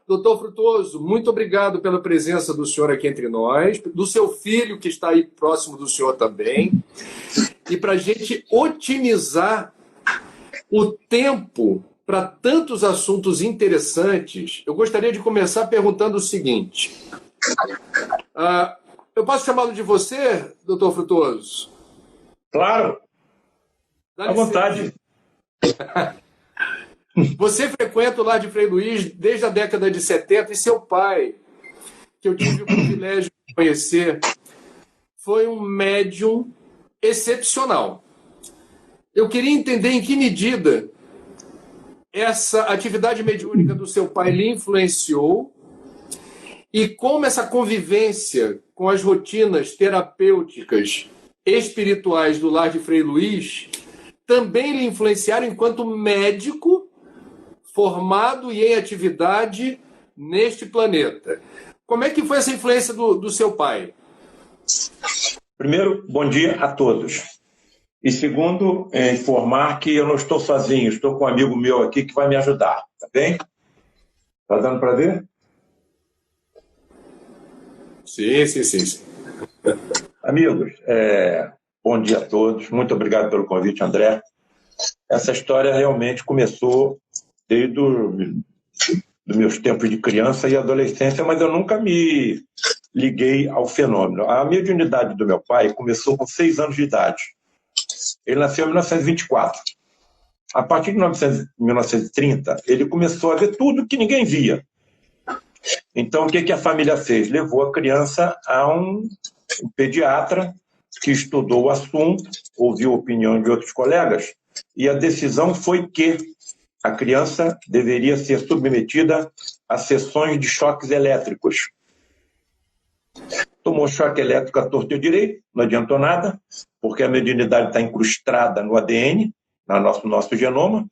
Doutor Frutuoso, muito obrigado pela presença do senhor aqui entre nós, do seu filho que está aí próximo do senhor também. E para a gente otimizar o tempo para tantos assuntos interessantes, eu gostaria de começar perguntando o seguinte. Eu posso chamá-lo de você, doutor Frutuoso? Claro, à vontade. Você frequenta o Lar de Frei Luís desde a década de 70 e seu pai, que eu tive o privilégio de conhecer, foi um médium excepcional. Eu queria entender em que medida essa atividade mediúnica do seu pai lhe influenciou e como essa convivência com as rotinas terapêuticas espirituais do Lar de Frei Luís também lhe influenciaram enquanto médico formado e em atividade neste planeta. Como é que foi essa influência do seu pai? Primeiro, bom dia a todos. E segundo, informar que eu não estou sozinho, estou com um amigo meu aqui que vai me ajudar, tá bem? Tá dando para ver? Sim. Amigos, bom dia a todos. Muito obrigado pelo convite, André. Essa história realmente começou desde dos meus tempos de criança e adolescência, mas eu nunca me liguei ao fenômeno. A mediunidade do meu pai começou com 6 anos de idade. Ele nasceu em 1924. A partir de 1930, ele começou a ver tudo que ninguém via. Então, o que a família fez? Levou a criança a um pediatra que estudou o assunto, ouviu a opinião de outros colegas, e a decisão foi que a criança deveria ser submetida a sessões de choques elétricos. Tomou choque elétrico à torta e à direita, não adiantou nada, porque a mediunidade está incrustada no ADN, no nosso genoma,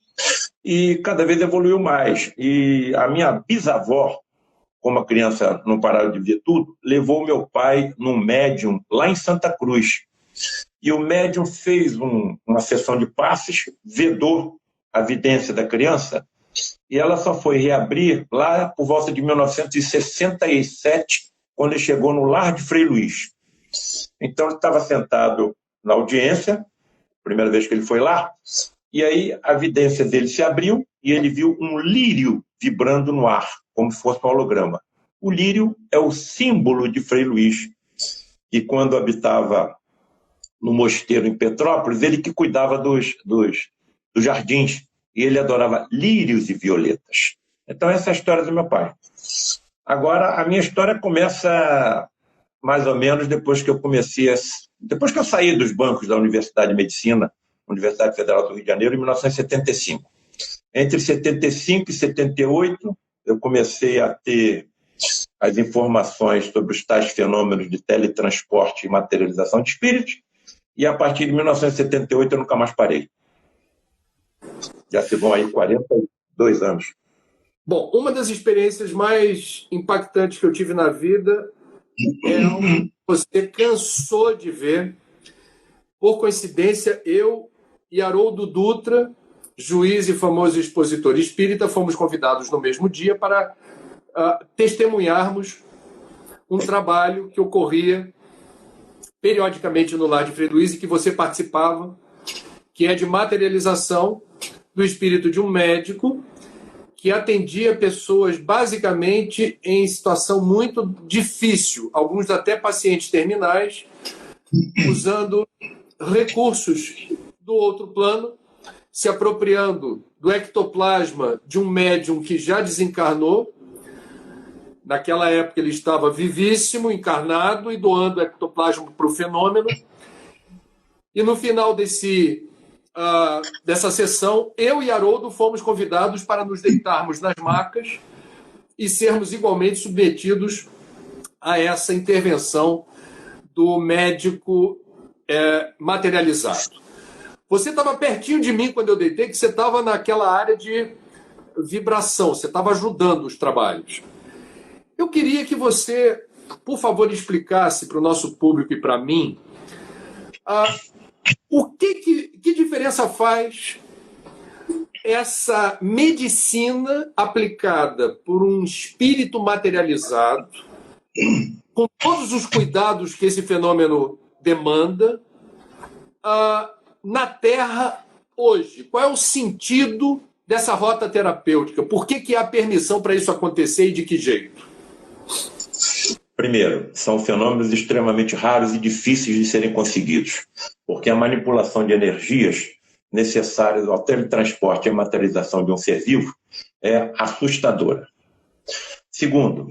e cada vez evoluiu mais. E a minha bisavó, como a criança não parava de ver tudo, levou meu pai num médium lá em Santa Cruz. E o médium fez uma sessão de passes, vedou a vidência da criança, e ela só foi reabrir lá por volta de 1967, quando ele chegou no Lar de Frei Luís. Então ele estava sentado na audiência, primeira vez que ele foi lá, e aí a vidência dele se abriu e ele viu um lírio vibrando no ar, como se fosse um holograma. O lírio é o símbolo de Frei Luís, e quando habitava no mosteiro em Petrópolis, ele que cuidava dos jardins, e ele adorava lírios e violetas. Então essa é a história do meu pai. Agora, a minha história começa mais ou menos depois que eu saí dos bancos da Universidade de Medicina, Universidade Federal do Rio de Janeiro, em 1975. Entre 75 e 78, eu comecei a ter as informações sobre os tais fenômenos de teletransporte e materialização de espíritos, e a partir de 1978 eu nunca mais parei. Já se vão aí 42 anos. Bom, uma das experiências mais impactantes que eu tive na vida é o que você cansou de ver. Por coincidência, eu e Haroldo Dutra, juiz e famoso expositor espírita, fomos convidados no mesmo dia para testemunharmos um trabalho que ocorria periodicamente no Lar de Frei Luís e que você participava, que é de materialização do espírito de um médico que atendia pessoas basicamente em situação muito difícil, alguns até pacientes terminais, usando recursos do outro plano, se apropriando do ectoplasma de um médium que já desencarnou. Naquela época ele estava vivíssimo, encarnado, e doando ectoplasma para o fenômeno. E no final dessa sessão, eu e Haroldo fomos convidados para nos deitarmos nas macas e sermos igualmente submetidos a essa intervenção do médico materializado. Você estava pertinho de mim quando eu deitei, que você estava naquela área de vibração, você estava ajudando os trabalhos. Eu queria que você, por favor, explicasse para o nosso público e para mim que diferença faz essa medicina aplicada por um espírito materializado, com todos os cuidados que esse fenômeno demanda, na Terra hoje? Qual é o sentido dessa rota terapêutica? Por que há permissão para isso acontecer e de que jeito? Primeiro, são fenômenos extremamente raros e difíceis de serem conseguidos, porque a manipulação de energias necessárias ao teletransporte e à materialização de um ser vivo é assustadora. Segundo,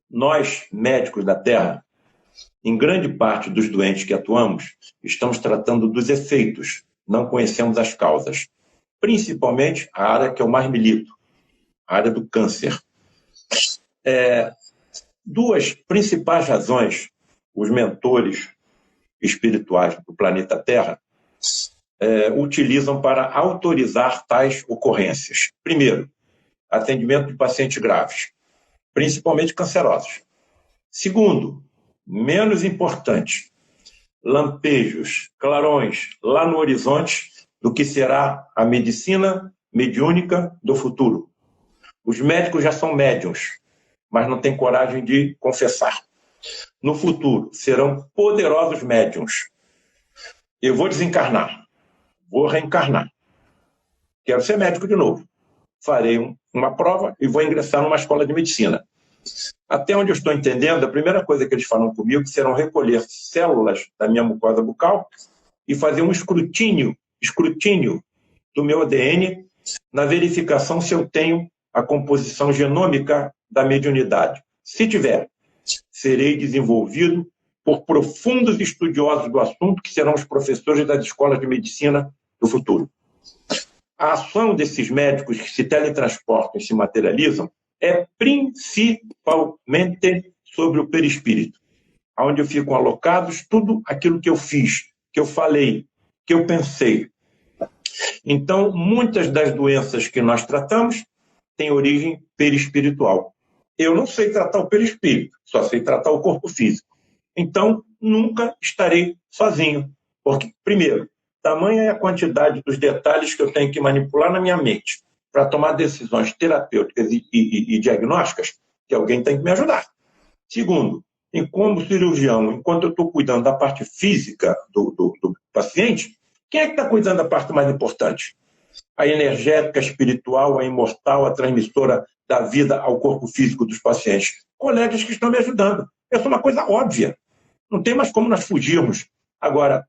nós, médicos da Terra, em grande parte dos doentes que atuamos, estamos tratando dos efeitos, não conhecemos as causas. Principalmente a área que eu mais milito, a área do câncer. Duas principais razões, os mentores espirituais do planeta Terra utilizam para autorizar tais ocorrências. Primeiro, atendimento de pacientes graves, principalmente cancerosos. Segundo, menos importante, lampejos, clarões lá no horizonte do que será a medicina mediúnica do futuro. Os médicos já são médiuns, mas não têm coragem de confessar. No futuro, serão poderosos médiuns. Eu vou desencarnar, vou reencarnar. Quero ser médico de novo. Farei uma prova e vou ingressar numa escola de medicina. Até onde eu estou entendendo, a primeira coisa que eles falam comigo serão recolher células da minha mucosa bucal e fazer um escrutínio do meu ADN na verificação se eu tenho a composição genômica da mediunidade. Se tiver, serei desenvolvido por profundos estudiosos do assunto, que serão os professores das escolas de medicina do futuro. A ação desses médicos que se teletransportam e se materializam é principalmente sobre o perispírito, onde ficam alocados tudo aquilo que eu fiz, que eu falei, que eu pensei. Então, muitas das doenças que nós tratamos têm origem perispiritual. Eu não sei tratar o perispírito, só sei tratar o corpo físico. Então, nunca estarei sozinho, porque, primeiro, tamanha é a quantidade dos detalhes que eu tenho que manipular na minha mente para tomar decisões terapêuticas e diagnósticas, que alguém tem que me ajudar. Segundo, como cirurgião, enquanto eu estou cuidando da parte física do paciente, quem é que está cuidando da parte mais importante? A energética, a espiritual, a imortal, a transmissora da vida ao corpo físico dos pacientes. Colegas que estão me ajudando. Essa é uma coisa óbvia. Não tem mais como nós fugirmos. Agora,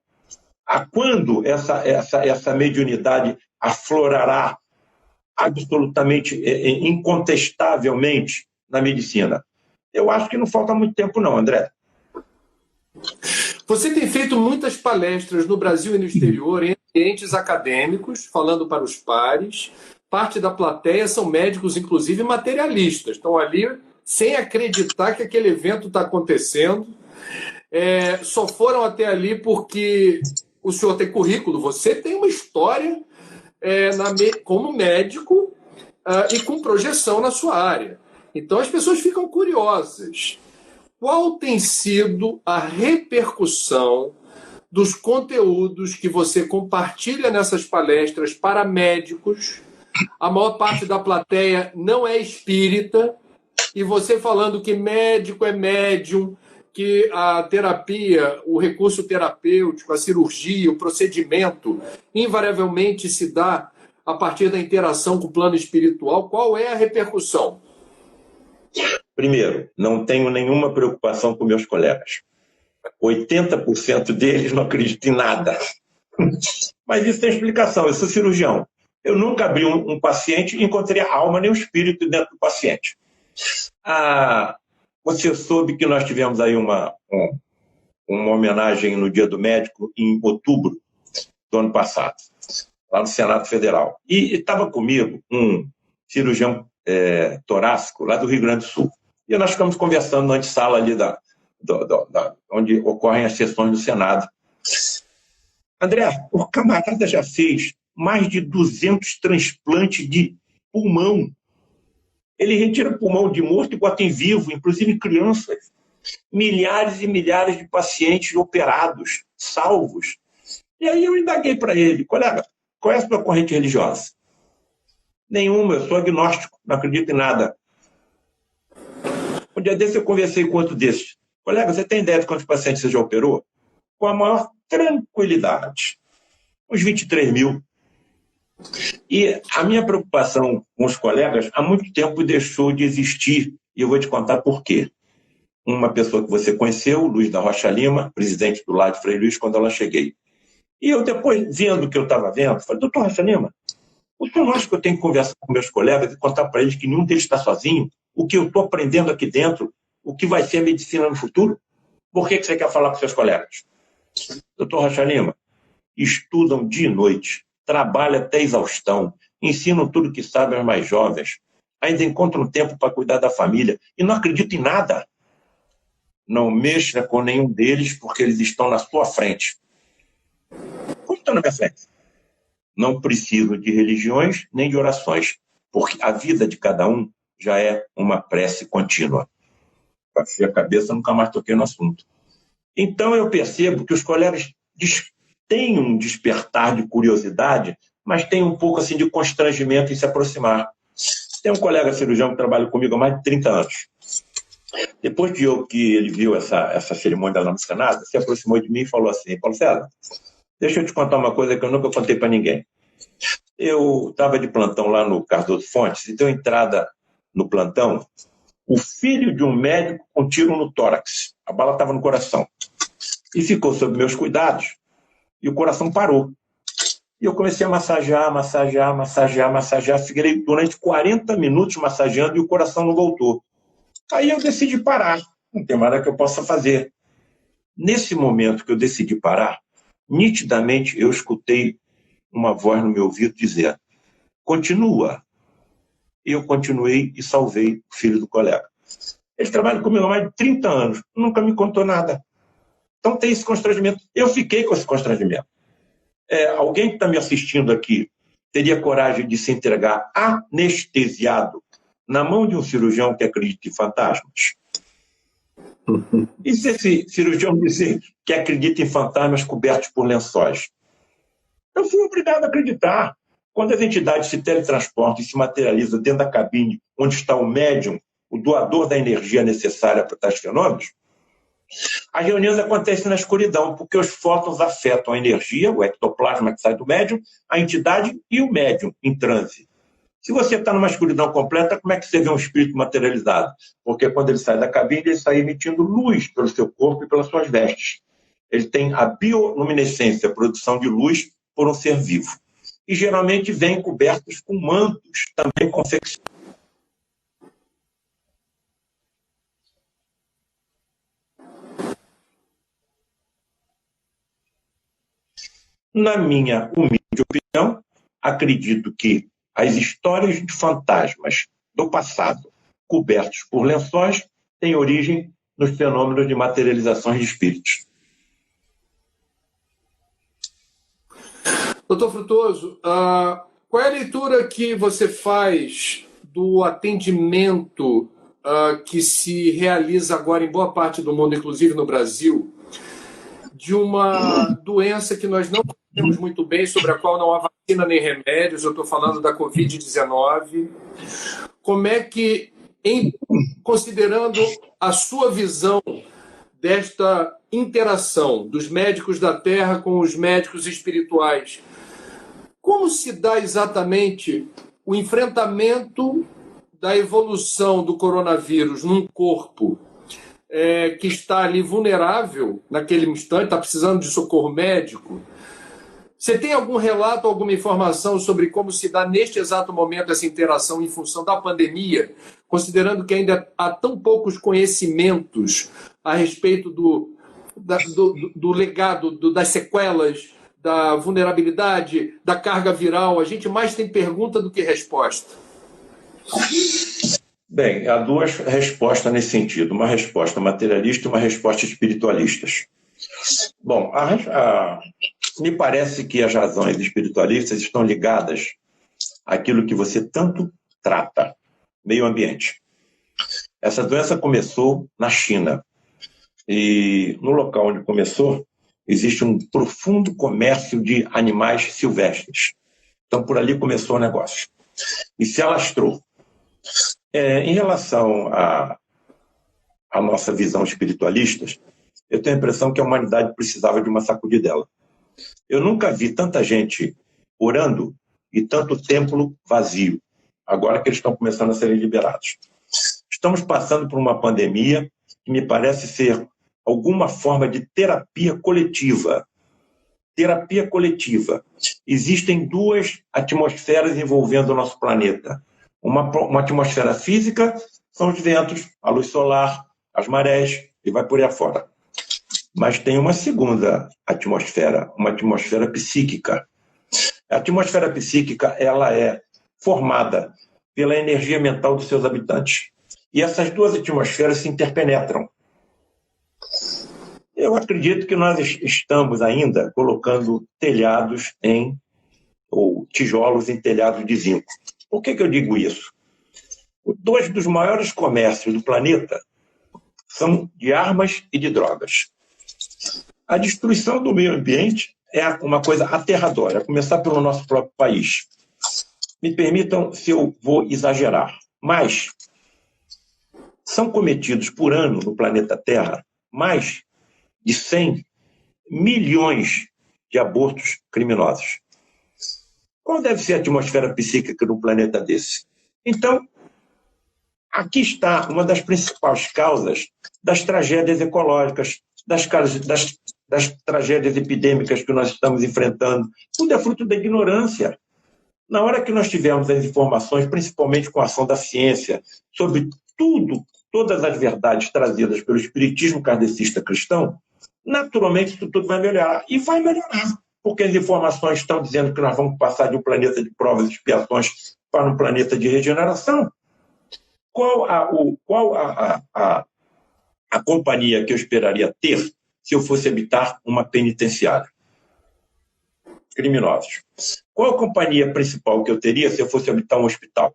a quando essa mediunidade aflorará absolutamente, incontestavelmente na medicina? Eu acho que não falta muito tempo não, André. Você tem feito muitas palestras no Brasil e no exterior, em ambientes acadêmicos, falando para os pares. Parte da plateia são médicos, inclusive materialistas. Estão ali sem acreditar que aquele evento está acontecendo. Só foram até ali porque o senhor tem currículo, você tem uma história como médico e com projeção na sua área. Então as pessoas ficam curiosas. Qual tem sido a repercussão dos conteúdos que você compartilha nessas palestras para médicos? A maior parte da plateia não é espírita, e você falando que médico é médium, que a terapia, o recurso terapêutico, a cirurgia, o procedimento, invariavelmente se dá a partir da interação com o plano espiritual. Qual é a repercussão? Primeiro, não tenho nenhuma preocupação com meus colegas. 80% deles não acreditam em nada. Mas isso tem explicação, eu sou cirurgião. Eu nunca abri um paciente e encontrei a alma nem o espírito dentro do paciente. Você soube que nós tivemos aí uma homenagem no Dia do Médico em outubro do ano passado, lá no Senado Federal. E estava comigo um cirurgião torácico lá do Rio Grande do Sul. E nós ficamos conversando na antessala ali onde ocorrem as sessões do Senado. André, o camarada já fez mais de 200 transplantes de pulmão. Ele retira pulmão de morto e bota em vivo, inclusive crianças. Milhares e milhares de pacientes operados, salvos. E aí eu indaguei para ele, colega, qual é a sua corrente religiosa? Nenhuma, eu sou agnóstico, não acredito em nada. Um dia desse eu conversei com outro desses. Colega, você tem ideia de quantos pacientes você já operou? Com a maior tranquilidade. Uns 23 mil. E a minha preocupação com os colegas há muito tempo deixou de existir. E eu vou te contar por quê. Uma pessoa que você conheceu, Luiz da Rocha Lima, presidente do Lar de Frei Luís, quando ela cheguei. E eu depois, vendo o que eu estava vendo, falei, doutor Rocha Lima, o senhor não acha que eu tenho que conversar com meus colegas e contar para eles que nenhum deles está sozinho? O que eu estou aprendendo aqui dentro, o que vai ser a medicina no futuro? Por que você quer falar com seus colegas? Doutor Rocha Lima, estudam dia e noite, trabalham até exaustão, ensinam tudo que sabem aos mais jovens, ainda encontram tempo para cuidar da família e não acreditam em nada. Não mexa com nenhum deles porque eles estão na sua frente. Como estão na minha frente? Não preciso de religiões nem de orações, porque a vida de cada um já é uma prece contínua. Passei a cabeça, nunca mais toquei no assunto. Então eu percebo que os colegas têm um despertar de curiosidade, mas tem um pouco assim de constrangimento em se aproximar. Tem um colega cirurgião que trabalha comigo há mais de 30 anos. Depois que ele viu essa cerimônia da Namaskar, se aproximou de mim e falou assim, Paulo César, deixa eu te contar uma coisa que eu nunca contei para ninguém. Eu estava de plantão lá no Cardoso Fontes e deu entrada no plantão o filho de um médico com tiro no tórax. A bala estava no coração. E ficou sob meus cuidados e o coração parou. E eu comecei a massagear. Fiquei durante 40 minutos massageando e o coração não voltou. Aí eu decidi parar. Não tem nada que eu possa fazer. Nesse momento que eu decidi parar, nitidamente eu escutei uma voz no meu ouvido dizer, continua. E eu continuei e salvei o filho do colega. Ele trabalha comigo há mais de 30 anos, nunca me contou nada. Então tem esse constrangimento. Eu fiquei com esse constrangimento. Alguém que está me assistindo aqui teria coragem de se entregar anestesiado na mão de um cirurgião que acredita em fantasmas? E se esse cirurgião dizer que acredita em fantasmas cobertos por lençóis? Eu fui obrigado a acreditar. Quando as entidades se teletransportam e se materializam dentro da cabine onde está o médium, o doador da energia necessária para tais fenômenos, as reuniões acontecem na escuridão, porque os fótons afetam a energia, o ectoplasma que sai do médium, a entidade e o médium em transe. Se você está numa escuridão completa, como é que você vê um espírito materializado? Porque quando ele sai da cabine, ele sai emitindo luz pelo seu corpo e pelas suas vestes. Ele tem a bioluminescência, a produção de luz por um ser vivo. E geralmente vêm cobertos com mantos, também confeccionados. Na minha humilde opinião, acredito que as histórias de fantasmas do passado, cobertos por lençóis, têm origem nos fenômenos de materializações de espíritos. Doutor Frutuoso, qual é a leitura que você faz do atendimento que se realiza agora em boa parte do mundo, inclusive no Brasil, de uma doença que nós não conhecemos muito bem, sobre a qual não há vacina nem remédios? Eu estou falando da Covid-19. Como é que, considerando a sua visão desta interação dos médicos da Terra com os médicos espirituais, como se dá exatamente o enfrentamento da evolução do coronavírus num corpo que está ali vulnerável naquele instante, está precisando de socorro médico? Você tem algum relato, alguma informação sobre como se dá neste exato momento essa interação em função da pandemia, considerando que ainda há tão poucos conhecimentos a respeito do legado, das sequelas, da vulnerabilidade, da carga viral? A gente mais tem pergunta do que resposta. Bem, há duas respostas nesse sentido, uma resposta materialista e uma resposta espiritualista. Bom, me parece que as razões espiritualistas estão ligadas àquilo que você tanto trata, meio ambiente. Essa doença começou na China, e no local onde começou, existe um profundo comércio de animais silvestres. Então, por ali começou o negócio. e se alastrou. Em relação à nossa visão espiritualista, eu tenho a impressão que a humanidade precisava de uma sacudidela. Eu nunca vi tanta gente orando e tanto templo vazio, agora que eles estão começando a serem liberados. Estamos passando por uma pandemia que me parece ser alguma forma de terapia coletiva. Terapia coletiva. Existem duas atmosferas envolvendo o nosso planeta. Uma atmosfera física, são os ventos, a luz solar, as marés, e vai por aí afora. Mas tem uma segunda atmosfera, uma atmosfera psíquica. A atmosfera psíquica, ela é formada pela energia mental dos seus habitantes. E essas duas atmosferas se interpenetram. Eu acredito que nós estamos ainda colocando telhados ou tijolos em telhados de zinco. Por que eu digo isso? Dois dos maiores comércios do planeta são de armas e de drogas. A destruição do meio ambiente é uma coisa aterradora, a começar pelo nosso próprio país. Me permitam se eu vou exagerar, mas são cometidos por ano no planeta Terra mais de 100 milhões de abortos criminosos. Qual deve ser a atmosfera psíquica de um planeta desse? Então, aqui está uma das principais causas das tragédias ecológicas, das tragédias epidêmicas que nós estamos enfrentando. Tudo é fruto da ignorância. Na hora que nós tivermos as informações, principalmente com a ação da ciência, sobre todas as verdades trazidas pelo espiritismo kardecista cristão, naturalmente isso tudo vai melhorar. E vai melhorar, porque as informações estão dizendo que nós vamos passar de um planeta de provas e expiações para um planeta de regeneração. Qual a companhia que eu esperaria ter se eu fosse habitar uma penitenciária? Criminosos. Qual a companhia principal que eu teria se eu fosse habitar um hospital?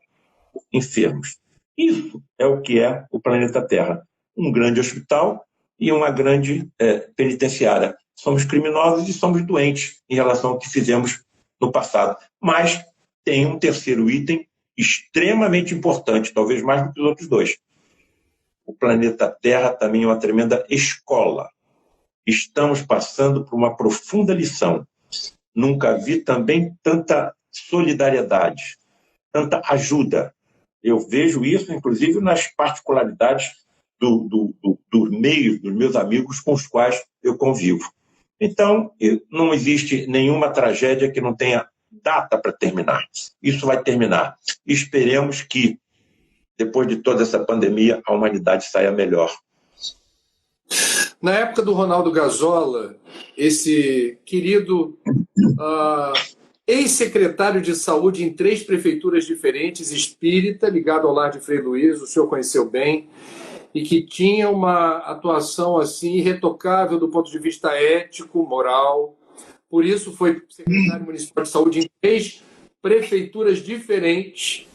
Enfermos. Isso é o que é o planeta Terra. Um grande hospital e uma grande penitenciária. Somos criminosos e somos doentes em relação ao que fizemos no passado. Mas tem um terceiro item extremamente importante, talvez mais do que os outros dois. O planeta Terra também é uma tremenda escola. Estamos passando por uma profunda lição. Nunca vi também tanta solidariedade, tanta ajuda. Eu vejo isso, inclusive, nas particularidades dos meios, dos meus amigos com os quais eu convivo. Então, não existe nenhuma tragédia que não tenha data para terminar. Isso vai terminar. Esperemos que, depois de toda essa pandemia, a humanidade saia melhor. Na época do Ronaldo Gazola, esse querido ex-secretário de saúde em 3 prefeituras diferentes, espírita, ligado ao Lar de Frei Luiz, o senhor conheceu bem, e que tinha uma atuação assim irretocável do ponto de vista ético, moral. Por isso foi secretário municipal de saúde em 3 prefeituras diferentes.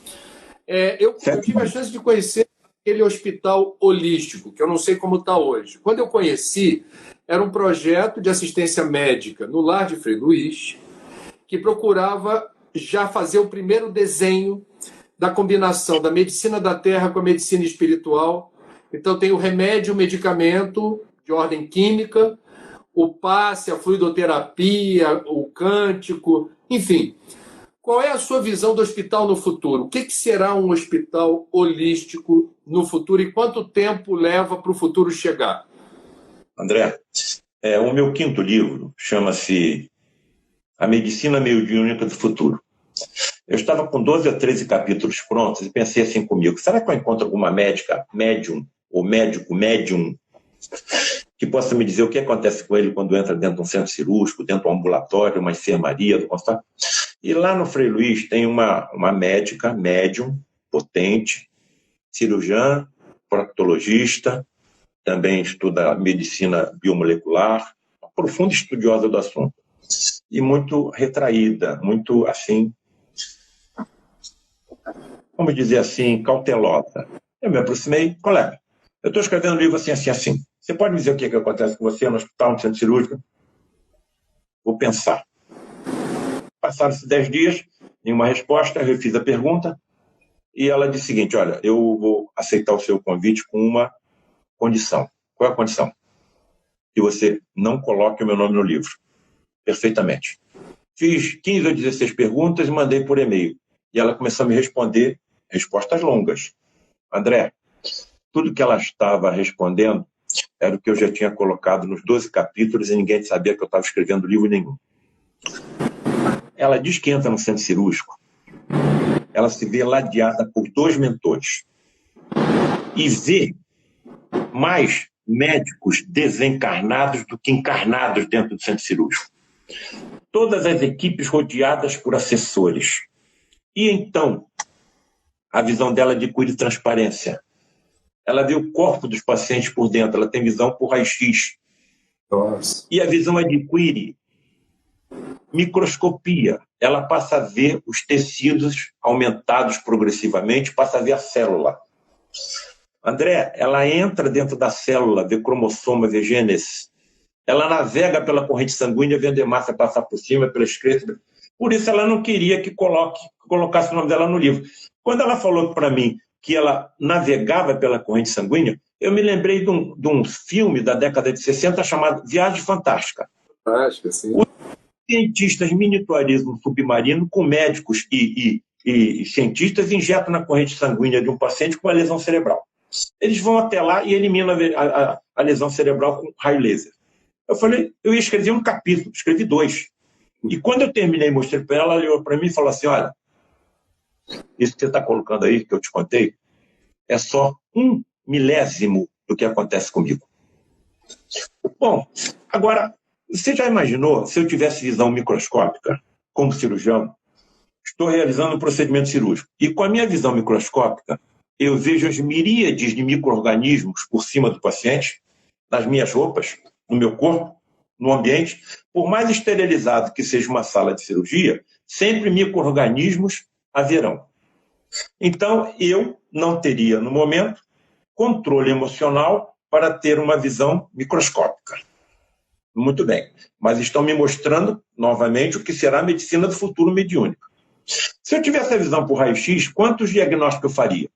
Eu tive a chance de conhecer aquele hospital holístico, que eu não sei como está hoje. Quando eu conheci, era um projeto de assistência médica no Lar de Frei Luiz, que procurava já fazer o primeiro desenho da combinação da medicina da terra com a medicina espiritual. Então tem o remédio, o medicamento de ordem química, o passe, a fluidoterapia, o cântico, enfim. Qual é a sua visão do hospital no futuro? O que será um hospital holístico no futuro e quanto tempo leva para o futuro chegar? André, o meu 5º livro chama-se A Medicina Mediúnica do Futuro. Eu estava com 12 a 13 capítulos prontos e pensei assim comigo, será que eu encontro alguma médica, médium, ou médico, médium, que possa me dizer o que acontece com ele quando entra dentro de um centro cirúrgico, dentro de um ambulatório, uma enfermaria, do consultório? E lá no Frei Luiz tem uma médica, médium, potente, cirurgiã, proctologista, também estuda medicina biomolecular, uma profunda estudiosa do assunto. E muito retraída, muito assim, vamos dizer assim, cautelosa. Eu me aproximei, colega, eu estou escrevendo um livro assim. Você pode me dizer o que acontece com você no hospital, no centro cirúrgico? Vou pensar. Passaram-se 10 dias, nenhuma resposta. Eu fiz a pergunta e ela disse o seguinte: olha, eu vou aceitar o seu convite com uma condição. Qual é a condição? Que você não coloque o meu nome no livro. Perfeitamente. Fiz 15 ou 16 perguntas e mandei por e-mail. E ela começou a me responder respostas longas. André, tudo que ela estava respondendo era o que eu já tinha colocado nos 12 capítulos e ninguém sabia que eu estava escrevendo livro nenhum. Ela diz que entra no centro cirúrgico, ela se vê ladeada por 2 mentores e vê mais médicos desencarnados do que encarnados dentro do centro cirúrgico. Todas as equipes rodeadas por assessores. E então, a visão dela adquire transparência. Ela vê o corpo dos pacientes por dentro, ela tem visão por raio-x. Nossa. E a visão adquire microscopia. Ela passa a ver os tecidos aumentados progressivamente, passa a ver a célula. André, ela entra dentro da célula, vê cromossoma, vê genes. Ela navega pela corrente sanguínea, vê a hemácia passar por cima, pelas crestas. Por isso ela não queria que colocasse o nome dela no livro. Quando ela falou para mim que ela navegava pela corrente sanguínea, eu me lembrei de um filme da década de 60 chamado Viagem Fantástica. Fantástica, sim. Os cientistas monitorizam um submarino com médicos e cientistas injetam na corrente sanguínea de um paciente com uma lesão cerebral. Eles vão até lá e eliminam a lesão cerebral com raio laser. Eu falei, eu ia escrever um capítulo, escrevi 2. E quando eu terminei, mostrei para ela, ela olhou para mim e falou assim: olha, isso que você está colocando aí, que eu te contei, é só 1 milésimo do que acontece comigo. Bom, agora, você já imaginou se eu tivesse visão microscópica, como cirurgião, estou realizando um procedimento cirúrgico, e com a minha visão microscópica, eu vejo as miríades de micro-organismos por cima do paciente, nas minhas roupas, no meu corpo, no ambiente. Por mais esterilizado que seja uma sala de cirurgia, sempre micro-organismos haverão. Então, eu não teria, no momento, controle emocional para ter uma visão microscópica. Muito bem, mas estão me mostrando, novamente, o que será a medicina do futuro mediúnico. Se eu tivesse a visão por raio-x, quantos diagnósticos eu faria?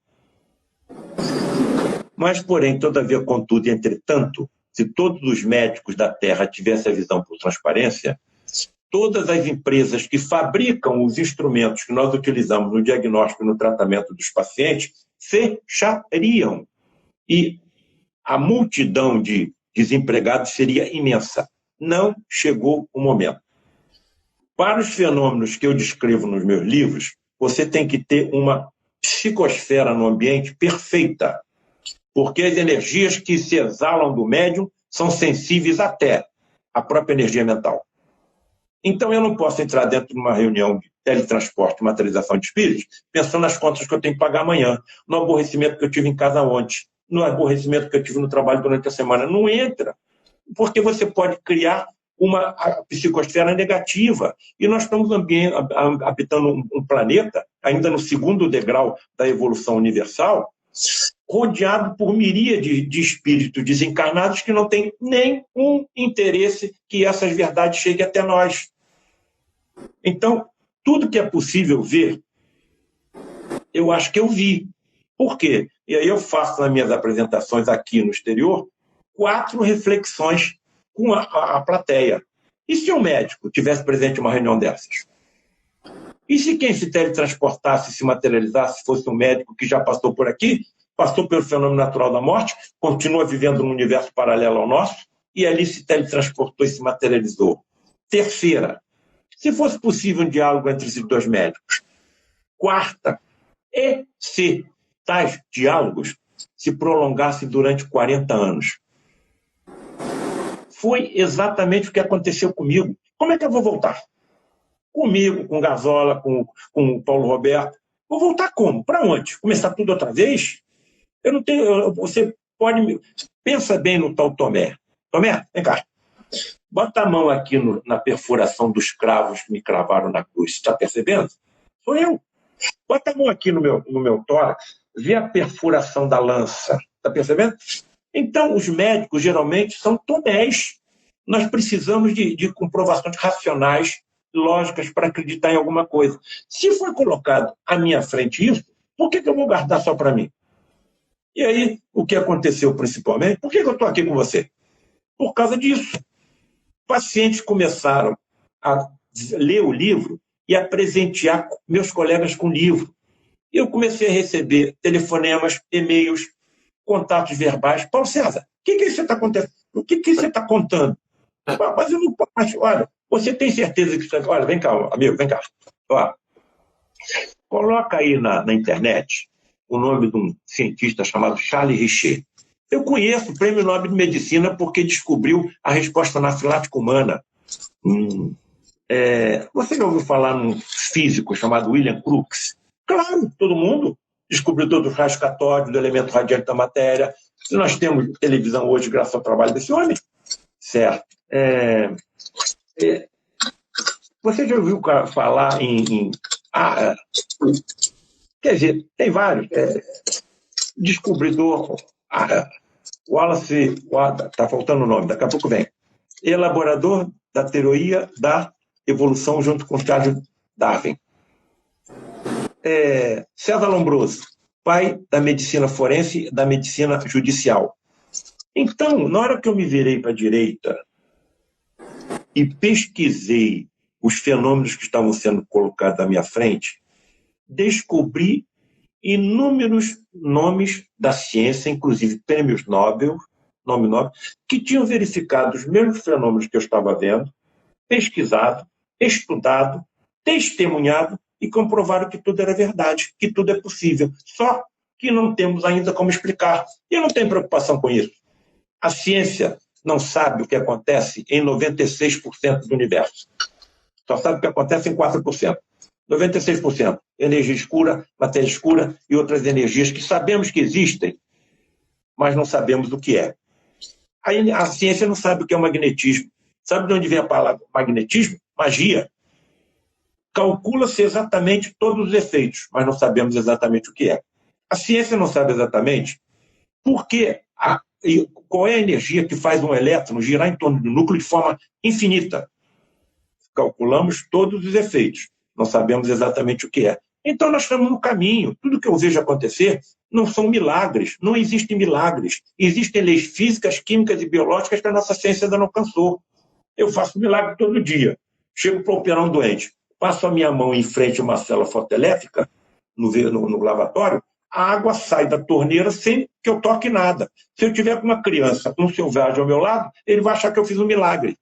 Mas, porém, todavia, contudo, entretanto, se todos os médicos da Terra tivessem a visão por transparência, todas as empresas que fabricam os instrumentos que nós utilizamos no diagnóstico e no tratamento dos pacientes fechariam. E a multidão de desempregados seria imensa. Não chegou o momento. Para os fenômenos que eu descrevo nos meus livros, você tem que ter uma psicosfera no ambiente perfeita, porque as energias que se exalam do médium são sensíveis até à própria energia mental. Então eu não posso entrar dentro de uma reunião de teletransporte e materialização de espíritos pensando nas contas que eu tenho que pagar amanhã, no aborrecimento que eu tive em casa ontem, no aborrecimento que eu tive no trabalho durante a semana. Não entra, porque você pode criar uma psicosfera negativa. E nós estamos habitando um planeta, ainda no 2º degrau da evolução universal, rodeado por miríades de espíritos desencarnados que não têm nenhum interesse que essas verdades cheguem até nós. Então, tudo que é possível ver, eu acho que eu vi. Por quê? E aí eu faço nas minhas apresentações aqui no exterior 4 reflexões com a plateia. E se um médico tivesse presente em uma reunião dessas? E se quem se teletransportasse, se materializasse, fosse um médico que já passou por aqui, passou pelo fenômeno natural da morte, continua vivendo num universo paralelo ao nosso, e ali se teletransportou e se materializou? Terceira, se fosse possível um diálogo entre esses 2 médicos. Quarta, e se tais diálogos se prolongassem durante 40 anos? Foi exatamente o que aconteceu comigo. Como é que eu vou voltar? Comigo, com Gazola, com o Paulo Roberto. Vou voltar como? Para onde? Começar tudo outra vez? Eu não tenho. Você pode. Pensa bem no tal Tomé. Tomé, vem cá. Bota a mão aqui na perfuração dos cravos que me cravaram na cruz. Está percebendo? Sou eu. Bota a mão aqui no meu tórax. Vê a perfuração da lança. Está percebendo? Então, os médicos geralmente são Tomés. Nós precisamos de comprovações racionais, lógicas para acreditar em alguma coisa. Se foi colocado à minha frente isso, por que eu vou guardar só para mim? E aí, o que aconteceu principalmente? Por que eu estou aqui com você? Por causa disso. Pacientes começaram a ler o livro e a presentear meus colegas com o livro. E eu comecei a receber telefonemas, e-mails, contatos verbais. Paulo César, o que isso está acontecendo? O que você está contando? Mas eu não posso. Olha, você tem certeza que isso... Olha, vem cá, amigo, vem cá. Olha, coloca aí na internet o nome de um cientista chamado Charles Richer. Eu conheço o Prêmio Nobel de Medicina porque descobriu a resposta anafilática humana. Você já ouviu falar num físico chamado William Crookes? Claro, todo mundo descobriu todos os raios catódicos do elemento radiante da matéria. Nós temos televisão hoje graças ao trabalho desse homem. Certo. Você já ouviu falar quer dizer, tem vários. Descobridor... Wallace, está faltando o nome, daqui a pouco vem. Elaborador da teoria da evolução junto com Charles Darwin. César Lombroso, pai da medicina forense e da medicina judicial. Então, na hora que eu me virei para a direita e pesquisei os fenômenos que estavam sendo colocados à minha frente, descobri inúmeros nomes da ciência, inclusive prêmios Nobel, que tinham verificado os mesmos fenômenos que eu estava vendo, pesquisado, estudado, testemunhado e comprovaram que tudo era verdade, que tudo é possível. Só que não temos ainda como explicar. E eu não tenho preocupação com isso. A ciência não sabe o que acontece em 96% do universo. Só sabe o que acontece em 4%. 96%. Energia escura, matéria escura e outras energias que sabemos que existem, mas não sabemos o que é. Aí a ciência não sabe o que é magnetismo. Sabe de onde vem a palavra magnetismo? Magia. Calcula-se exatamente todos os efeitos, mas não sabemos exatamente o que é. A ciência não sabe exatamente por que e qual é a energia que faz um elétron girar em torno do núcleo de forma infinita. Calculamos todos os efeitos. Não sabemos exatamente o que é. Então, nós estamos no caminho. Tudo que eu vejo acontecer não são milagres. Não existem milagres. Existem leis físicas, químicas e biológicas que a nossa ciência ainda não alcançou. Eu faço milagre todo dia. Chego para operar um doente. Passo a minha mão em frente a uma célula fotoelétrica no lavatório, a água sai da torneira sem que eu toque nada. Se eu tiver com uma criança, um selvagem ao meu lado, ele vai achar que eu fiz um milagre.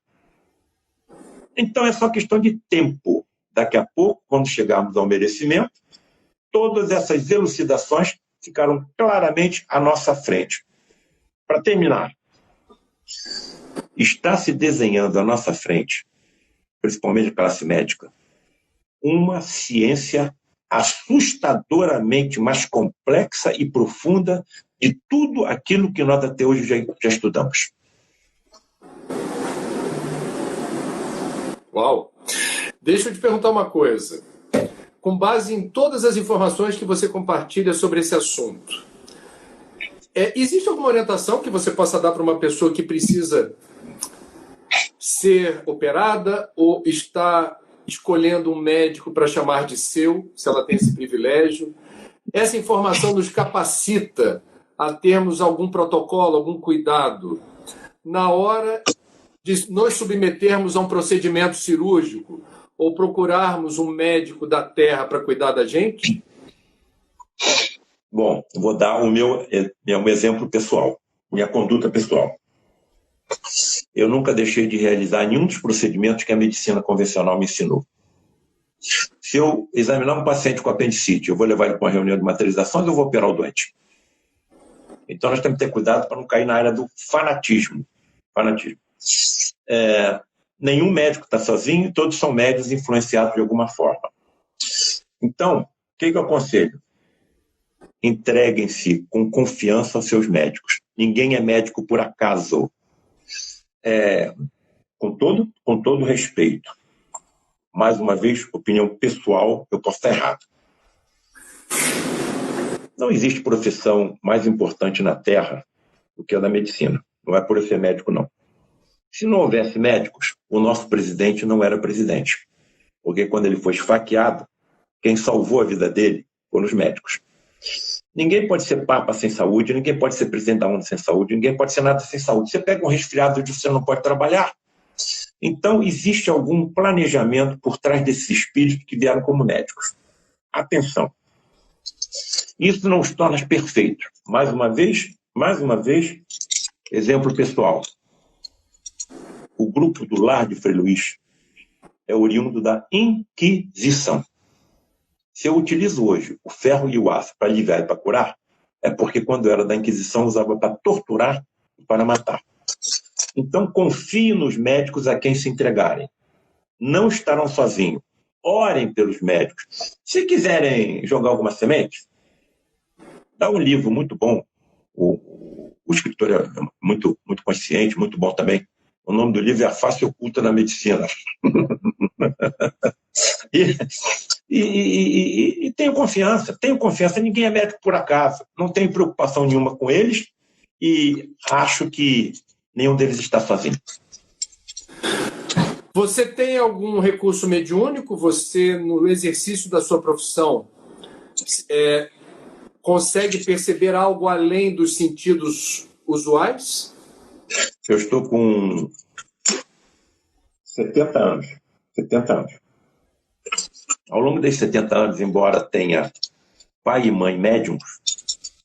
Então, é só questão de tempo. Daqui a pouco, quando chegarmos ao merecimento, todas essas elucidações ficaram claramente à nossa frente. Para terminar, está se desenhando à nossa frente, principalmente a classe médica, uma ciência assustadoramente mais complexa e profunda de tudo aquilo que nós até hoje já estudamos. Uau! Deixa eu te perguntar uma coisa. Com base em todas as informações que você compartilha sobre esse assunto, existe alguma orientação que você possa dar para uma pessoa que precisa ser operada ou está escolhendo um médico para chamar de seu, se ela tem esse privilégio? Essa informação nos capacita a termos algum protocolo, algum cuidado na hora de nos submetermos a um procedimento cirúrgico ou procurarmos um médico da terra para cuidar da gente? Bom, vou dar o meu exemplo pessoal, minha conduta pessoal. Eu nunca deixei de realizar nenhum dos procedimentos que a medicina convencional me ensinou. Se eu examinar um paciente com apendicite, eu vou levar ele para uma reunião de materializações ou eu vou operar o doente? Então nós temos que ter cuidado para não cair na área do fanatismo. Nenhum médico está sozinho, todos são médicos influenciados de alguma forma. Então, o que eu aconselho? Entreguem-se com confiança aos seus médicos. Ninguém é médico por acaso. Com todo respeito. Mais uma vez, opinião pessoal, eu posso estar errado. Não existe profissão mais importante na Terra do que a da medicina. Não é por eu ser médico, não. Se não houvesse médicos, o nosso presidente não era presidente. Porque quando ele foi esfaqueado, quem salvou a vida dele foram os médicos. Ninguém pode ser papa sem saúde, ninguém pode ser presidente da ONU sem saúde, ninguém pode ser nada sem saúde. Você pega um resfriado e você não pode trabalhar. Então, existe algum planejamento por trás desses espíritos que vieram como médicos. Atenção. Isso não os torna perfeitos. Mais uma vez, exemplo pessoal. O grupo do Lar de Frei Luís é oriundo da Inquisição. Se eu utilizo hoje o ferro e o aço para aliviar e para curar, é porque quando eu era da Inquisição usava para torturar e para matar. Então confie nos médicos a quem se entregarem. Não estarão sozinhos. Orem pelos médicos. Se quiserem jogar alguma semente, dá um livro muito bom. O escritor é muito, muito consciente, muito bom também. O nome do livro é A Face Oculta da Medicina. E tenho confiança, ninguém é médico por acaso, não tenho preocupação nenhuma com eles e acho que nenhum deles está sozinho. Você tem algum recurso mediúnico? Você, no exercício da sua profissão, consegue perceber algo além dos sentidos usuais? Eu estou com 70 anos. Ao longo desses 70 anos, embora tenha pai e mãe médiums,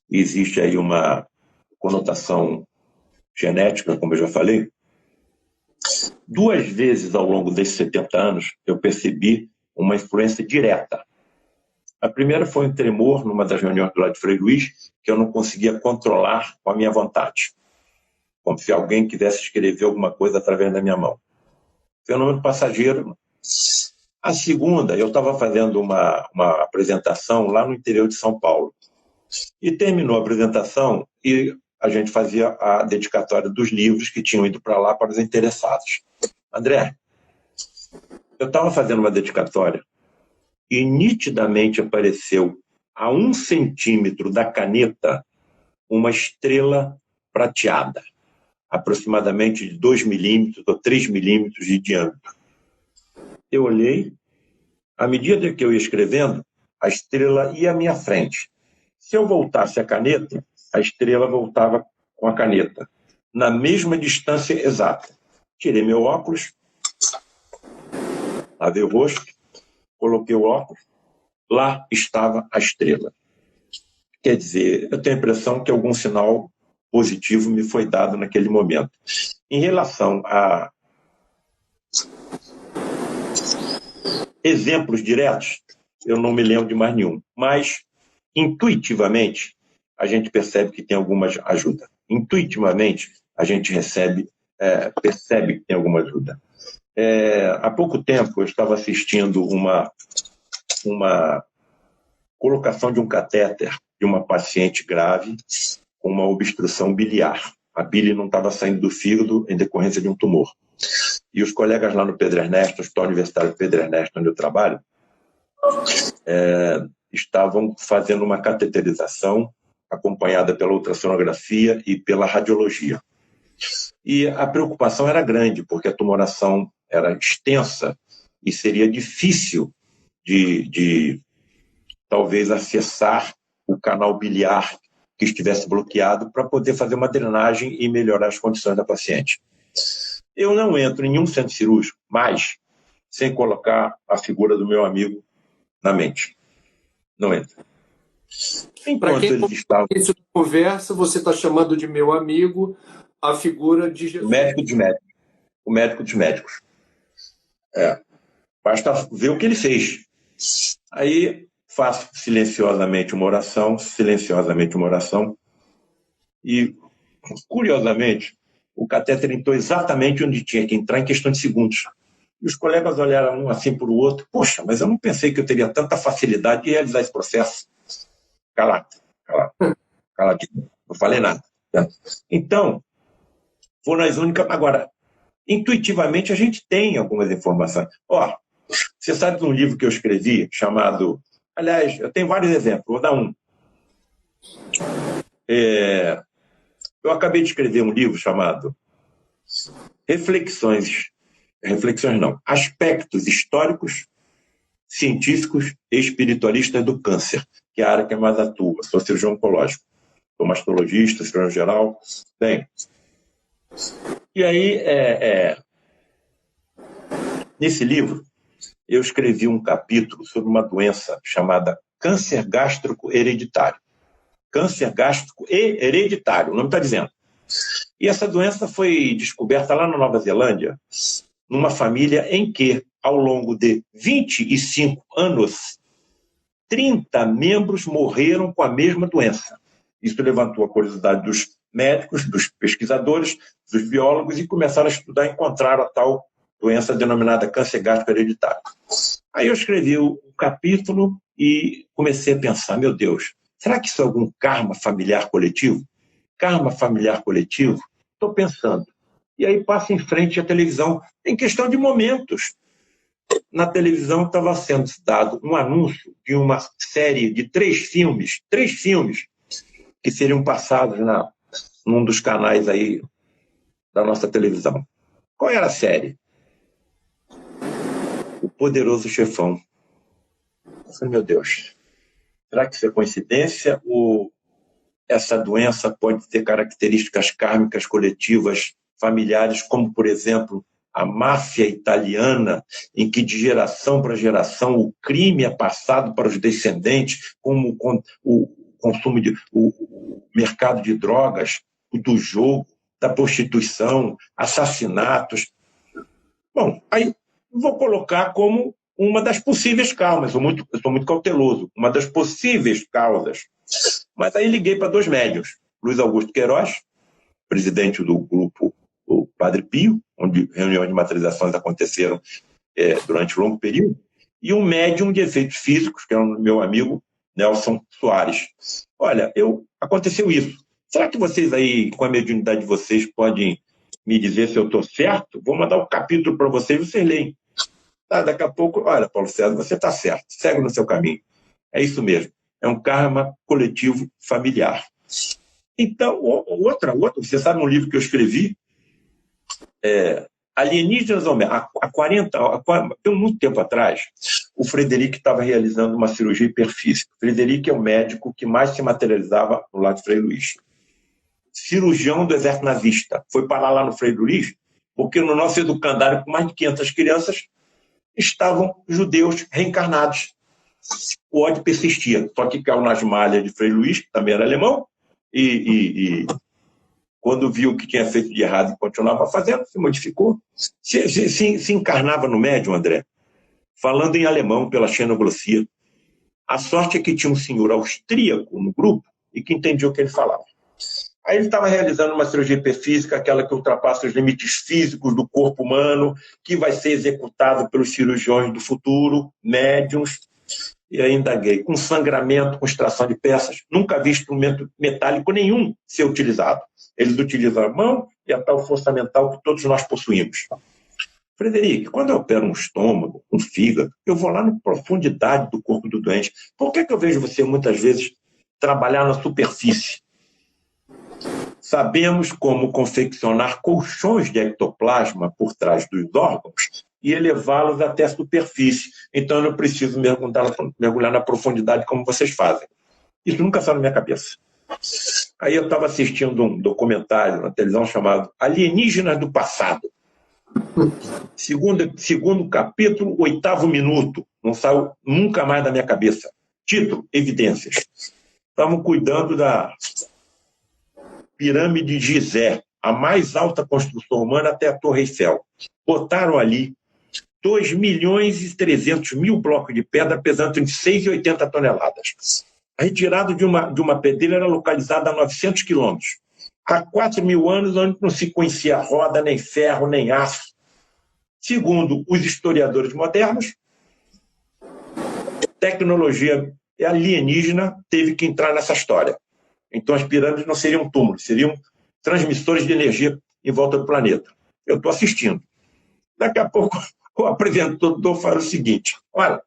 existe aí uma conotação genética, como eu já falei. 2 vezes ao longo desses 70 anos, eu percebi uma influência direta. A primeira foi um tremor numa das reuniões do lado de Frei Luís, que eu não conseguia controlar com a minha vontade. Como se alguém quisesse escrever alguma coisa através da minha mão. Fenômeno passageiro. A segunda, eu estava fazendo uma apresentação lá no interior de São Paulo. E terminou a apresentação e a gente fazia a dedicatória dos livros que tinham ido para lá para os interessados. André, eu estava fazendo uma dedicatória e nitidamente apareceu a 1 centímetro da caneta uma estrela prateada, aproximadamente de 2 milímetros ou 3 milímetros de diâmetro. Eu olhei, à medida que eu ia escrevendo, a estrela ia à minha frente. Se eu voltasse a caneta, a estrela voltava com a caneta, na mesma distância exata. Tirei meu óculos, lavei o rosto, coloquei o óculos, lá estava a estrela. Quer dizer, eu tenho a impressão que algum sinal positivo me foi dado naquele momento. Em relação a exemplos diretos, eu não me lembro de mais nenhum, mas intuitivamente a gente percebe que tem alguma ajuda. Intuitivamente a gente percebe que tem alguma ajuda. Há pouco tempo eu estava assistindo uma colocação de um catéter de uma paciente grave com uma obstrução biliar. A bile não estava saindo do fígado em decorrência de um tumor. E os colegas lá no Pedro Ernesto, no Hospital Universitário Pedro Ernesto, onde eu trabalho, estavam fazendo uma cateterização acompanhada pela ultrassonografia e pela radiologia. E a preocupação era grande, porque a tumoração era extensa e seria difícil de talvez acessar o canal biliar que estivesse bloqueado para poder fazer uma drenagem e melhorar as condições da paciente. Eu não entro em nenhum centro cirúrgico mais sem colocar a figura do meu amigo na mente. Não entro. Para quem eles estavam... Isso de conversa, você está chamando de meu amigo a figura de Jesus. O médico dos médicos. O médico dos médicos. Basta ver o que ele fez. Aí faço silenciosamente uma oração, e, curiosamente, o catéter entrou exatamente onde tinha que entrar em questão de segundos. E os colegas olharam um assim para o outro. Poxa, mas eu não pensei que eu teria tanta facilidade de realizar esse processo. Caladinho. Não falei nada. Então, foram as únicas... Agora, intuitivamente, a gente tem algumas informações. Você sabe de um livro que eu escrevi chamado... Aliás, eu tenho vários exemplos, vou dar um. Eu acabei de escrever um livro chamado Aspectos históricos científicos e espiritualistas do câncer, que é a área que mais atua. Sou cirurgião oncológico, sou mastologista, cirurgião geral. Bem, e aí, nesse livro, eu escrevi um capítulo sobre uma doença chamada câncer gástrico hereditário. Câncer gástrico hereditário, o nome está dizendo. E essa doença foi descoberta lá na Nova Zelândia, numa família em que, ao longo de 25 anos, 30 membros morreram com a mesma doença. Isso levantou a curiosidade dos médicos, dos pesquisadores, dos biólogos, e começaram a estudar e encontraram a tal doença denominada câncer gástrico hereditário. Aí eu escrevi um capítulo e comecei a pensar, meu Deus, será que isso é algum karma familiar coletivo? Karma familiar coletivo? Estou pensando. E aí passa em frente à televisão, em questão de momentos. Na televisão estava sendo dado um anúncio de uma série de 3 filmes, que seriam passados num dos canais aí da nossa televisão. Qual era a série? O Poderoso Chefão. Eu falei, meu Deus, será que isso é coincidência ou essa doença pode ter características kármicas coletivas familiares, como, por exemplo, a máfia italiana, em que de geração para geração o crime é passado para os descendentes, como o consumo o mercado de drogas, do jogo, da prostituição, assassinatos. Bom, aí vou colocar como uma das possíveis causas, eu sou muito cauteloso, uma das possíveis causas. Mas aí liguei para 2 médiuns, Luiz Augusto Queiroz, presidente do grupo o Padre Pio, onde reuniões de materializações aconteceram durante um longo período, e um médium de efeitos físicos, que é o meu amigo Nelson Soares. Olha, aconteceu isso. Será que vocês aí, com a mediunidade de vocês, podem me dizer se eu estou certo? Vou mandar um capítulo para vocês leem. Daqui a pouco, olha, Paulo César, você está certo, segue no seu caminho. É isso mesmo, é um karma coletivo familiar. Então, outra, você sabe um livro que eu escrevi, Alienígenas ao Médico, há muito tempo atrás, o Frederico estava realizando uma cirurgia hiperfísica. O Frederico é o médico que mais se materializava no lado de Frei Luís. Cirurgião do exército nazista. Foi parar lá no Frei Luís, porque no nosso educandário, com mais de 500 crianças, estavam judeus reencarnados. O ódio persistia, só que caiu nas malhas de Frei Luís, que também era alemão, e quando viu o que tinha feito de errado e continuava fazendo, se modificou. Se encarnava no médium, André, falando em alemão pela xenoglossia. A sorte é que tinha um senhor austríaco no grupo e que entendia o que ele falava. Aí ele estava realizando uma cirurgia hiperfísica, aquela que ultrapassa os limites físicos do corpo humano, que vai ser executado pelos cirurgiões do futuro, médiums. E aí indaguei, com sangramento, com extração de peças, nunca vi instrumento metálico nenhum ser utilizado. Eles utilizam a mão e a tal força mental que todos nós possuímos. Frederico, quando eu opero um estômago, um fígado, eu vou lá na profundidade do corpo do doente. Por que eu vejo você muitas vezes trabalhar na superfície? Sabemos como confeccionar colchões de ectoplasma por trás dos órgãos e elevá-los até a superfície. Então eu não preciso mergulhar na profundidade como vocês fazem. Isso nunca saiu na minha cabeça. Aí eu estava assistindo um documentário na televisão chamado Alienígenas do Passado. Segundo capítulo, 8º minuto. Não saiu nunca mais da minha cabeça. Título, Evidências. Estavam cuidando da Pirâmide de Gizé, a mais alta construção humana até a Torre Eiffel. Botaram ali 2.300.000 blocos de pedra pesando entre 6 e 80 toneladas. A retirada de uma pedreira era localizada a 900 quilômetros. Há 4.000 anos, onde não se conhecia roda, nem ferro, nem aço. Segundo os historiadores modernos, tecnologia alienígena teve que entrar nessa história. Então as pirâmides não seriam túmulos, seriam transmissores de energia em volta do planeta. Eu estou assistindo. Daqui a pouco o apresentador fala o seguinte, olha,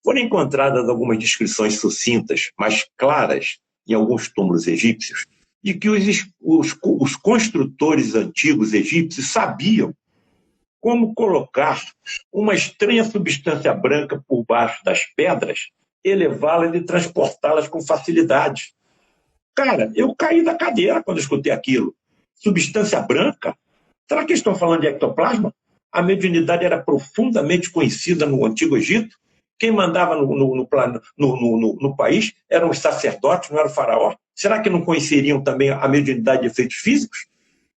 foram encontradas algumas descrições sucintas, mas claras, em alguns túmulos egípcios, de que os construtores antigos egípcios sabiam como colocar uma estranha substância branca por baixo das pedras, elevá-las e transportá-las com facilidade. Cara, eu caí da cadeira quando escutei aquilo. Substância branca? Será que estão falando de ectoplasma? A mediunidade era profundamente conhecida no Antigo Egito. Quem mandava no país eram os sacerdotes, não era o faraó. Será que não conheceriam também a mediunidade de efeitos físicos?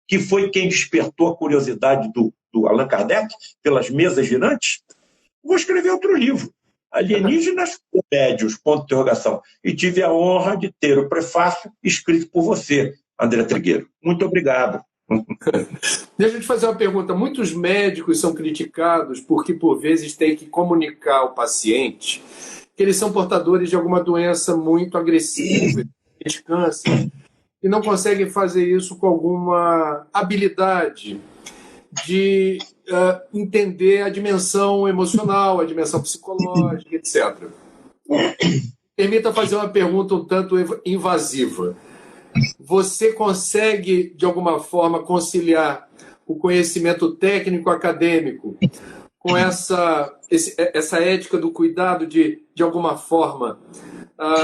Que foi quem despertou a curiosidade do Allan Kardec pelas mesas girantes? Vou escrever outro livro, Alienígenas ou Médiuns, ponto de interrogação. E tive a honra de ter o prefácio escrito por você, André Trigueiro. Muito obrigado. Deixa eu te fazer uma pergunta. Muitos médicos são criticados porque, por vezes, têm que comunicar ao paciente que eles são portadores de alguma doença muito agressiva, de câncer, e não conseguem fazer isso com alguma habilidade de entender a dimensão emocional, a dimensão psicológica, etc. Permita fazer uma pergunta um tanto invasiva. Você consegue, de alguma forma, conciliar o conhecimento técnico acadêmico com essa ética do cuidado de alguma forma,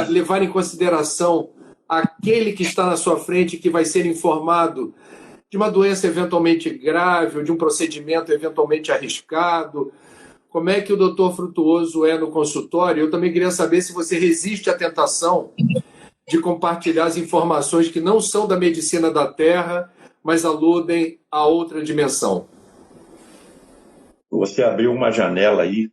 levar em consideração aquele que está na sua frente, que vai ser informado de uma doença eventualmente grave ou de um procedimento eventualmente arriscado? Como é que o doutor Frutuoso é no consultório? Eu também queria saber se você resiste à tentação de compartilhar as informações que não são da medicina da Terra, mas aludem a outra dimensão. Você abriu uma janela aí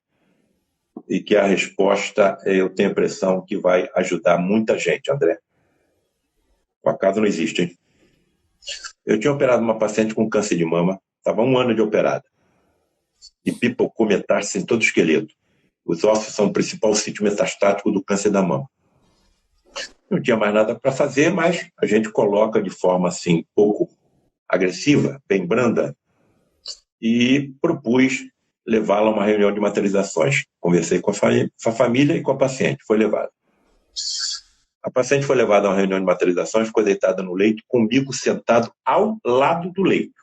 e que a resposta, eu tenho a impressão que vai ajudar muita gente, André. O acaso não existe, hein? Eu tinha operado uma paciente com câncer de mama, estava 1 ano de operada, e pipocou metástase em todo o esqueleto. Os ossos são o principal sítio metastático do câncer da mama. Não tinha mais nada para fazer, mas a gente coloca de forma assim, pouco agressiva, bem branda, e propus levá-la a uma reunião de materializações. Conversei com a família e com a paciente, foi levada. A paciente foi levada a uma reunião de materializações, ficou deitada no leito, comigo sentado ao lado do leito.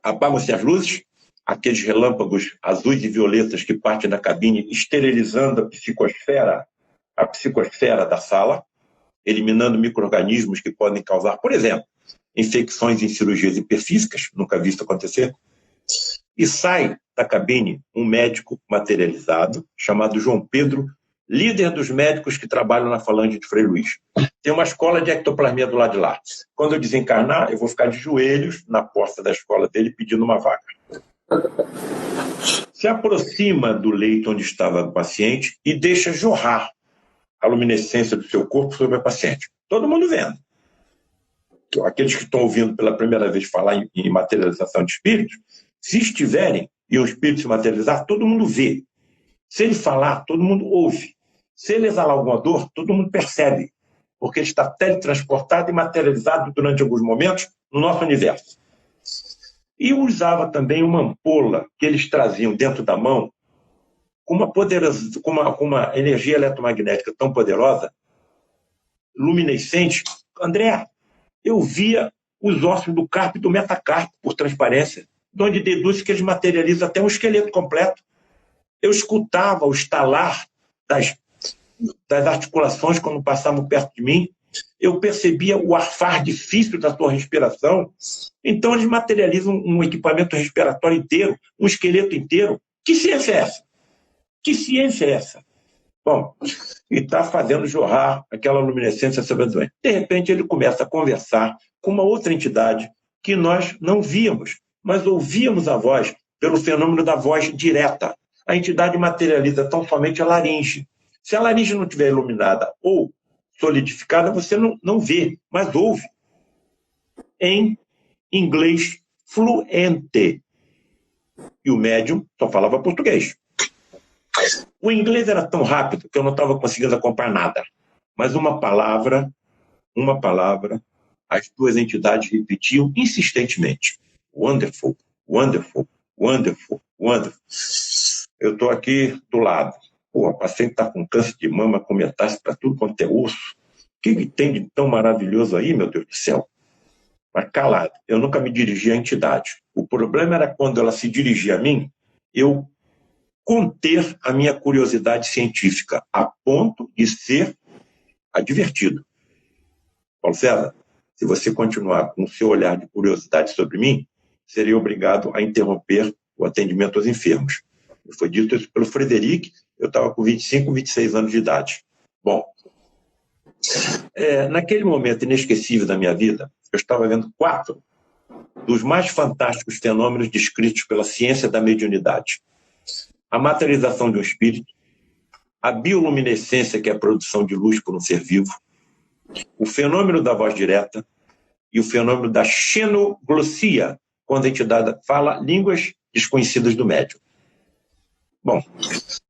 Apagam-se as luzes, aqueles relâmpagos azuis e violetas que partem da cabine, esterilizando a psicosfera da sala, eliminando micro-organismos que podem causar, por exemplo, infecções em cirurgias hiperfísicas, nunca visto acontecer. E sai da cabine um médico materializado, chamado João Pedro, líder dos médicos que trabalham na falange de Frei Luís. Tem uma escola de ectoplasmia do lado de lá. Quando eu desencarnar, eu vou ficar de joelhos na porta da escola dele pedindo uma vaga. Se aproxima do leito onde estava o paciente e deixa jorrar a luminescência do seu corpo sobre a paciente. Todo mundo vendo. Aqueles que estão ouvindo pela primeira vez falar em materialização de espíritos, se estiverem e o espírito se materializar, todo mundo vê. Se ele falar, todo mundo ouve. Se ele exalar alguma dor, todo mundo percebe. Porque ele está teletransportado e materializado durante alguns momentos no nosso universo. E usava também uma ampola que eles traziam dentro da mão com uma energia eletromagnética tão poderosa, luminescente. André, eu via os ossos do carpo e do metacarpo por transparência, de onde deduz que eles materializam até um esqueleto completo. Eu escutava o estalar das articulações quando passavam perto de mim. Eu percebia o arfar difícil da sua respiração. Então eles materializam um equipamento respiratório inteiro, um esqueleto inteiro. Que ciência é essa? Que ciência é essa? Bom, e está fazendo jorrar aquela luminescência sobre a doença. De repente ele começa a conversar com uma outra entidade que nós não víamos, mas ouvíamos a voz pelo fenômeno da voz direta. A entidade materializa tão somente a laringe. Se a laringe não estiver iluminada ou solidificada, você não vê, mas ouve. Em inglês fluente. E o médium só falava português. O inglês era tão rápido que eu não estava conseguindo acompanhar nada. Mas uma palavra, as duas entidades repetiam insistentemente. Wonderful, wonderful, wonderful, wonderful. Eu estou aqui do lado. Pô, a paciente está com câncer de mama, com metástase para tudo quanto é osso. O que tem de tão maravilhoso aí, meu Deus do céu? mas calado. Eu nunca me dirigia à entidade. O problema era quando ela se dirigia a mim, eu conter a minha curiosidade científica a ponto de ser advertido. Paulo César, se você continuar com o seu olhar de curiosidade sobre mim, seria obrigado a interromper o atendimento aos enfermos. Foi dito isso pelo Frederic, eu estava com 25, 26 anos de idade. Bom, naquele momento inesquecível da minha vida, eu estava vendo 4 dos mais fantásticos fenômenos descritos pela ciência da mediunidade. A materialização de um espírito, a bioluminescência, que é a produção de luz por um ser vivo, o fenômeno da voz direta e o fenômeno da xenoglossia, quando a entidade fala línguas desconhecidas do médium. Bom,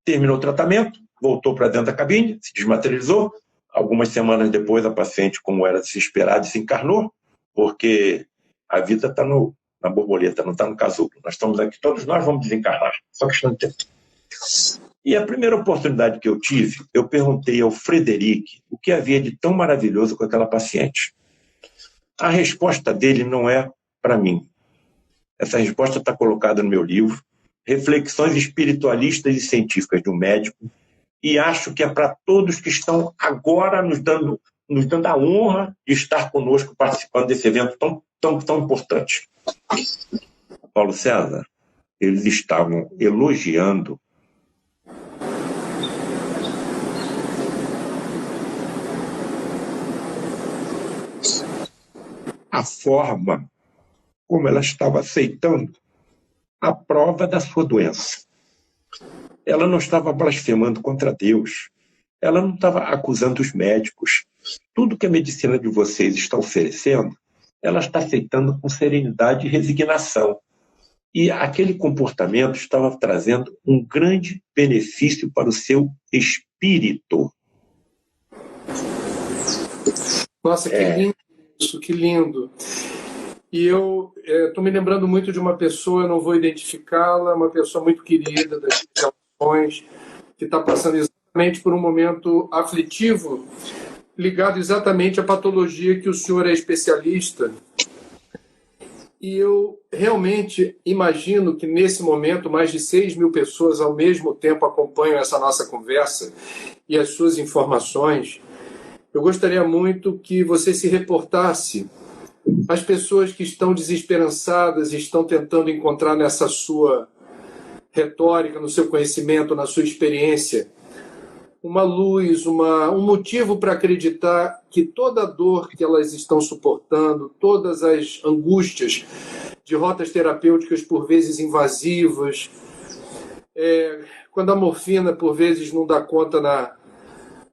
terminou o tratamento, voltou para dentro da cabine, se desmaterializou. Algumas semanas depois, a paciente, como era de se esperar, desencarnou, porque a vida está na borboleta, não está no casulo. Nós estamos aqui, todos nós vamos desencarnar, só questão de tempo. E a primeira oportunidade que eu tive, eu perguntei ao Frederic o que havia de tão maravilhoso com aquela paciente. A resposta dele não é para mim. Essa resposta está colocada no meu livro, Reflexões Espiritualistas e Científicas de um Médico, e acho que é para todos que estão agora nos dando a honra de estar conosco participando desse evento tão importante. Paulo César, eles estavam elogiando a forma como ela estava aceitando a prova da sua doença. Ela não estava blasfemando contra Deus. Ela não estava acusando os médicos. Tudo que a medicina de vocês está oferecendo, ela está aceitando com serenidade e resignação. E aquele comportamento estava trazendo um grande benefício para o seu espírito. Nossa, que lindo isso, que lindo. E eu estou me lembrando muito de uma pessoa, eu não vou identificá-la, uma pessoa muito querida das relações, que está passando exatamente por um momento aflitivo, ligado exatamente à patologia que o senhor é especialista. E eu realmente imagino que nesse momento mais de 6.000 pessoas ao mesmo tempo acompanham essa nossa conversa e as suas informações. Eu gostaria muito que você se reportasse às pessoas que estão desesperançadas e estão tentando encontrar nessa sua retórica, no seu conhecimento, na sua experiência, uma luz, um motivo para acreditar que toda a dor que elas estão suportando, todas as angústias de rotas terapêuticas por vezes invasivas, quando a morfina por vezes não dá conta na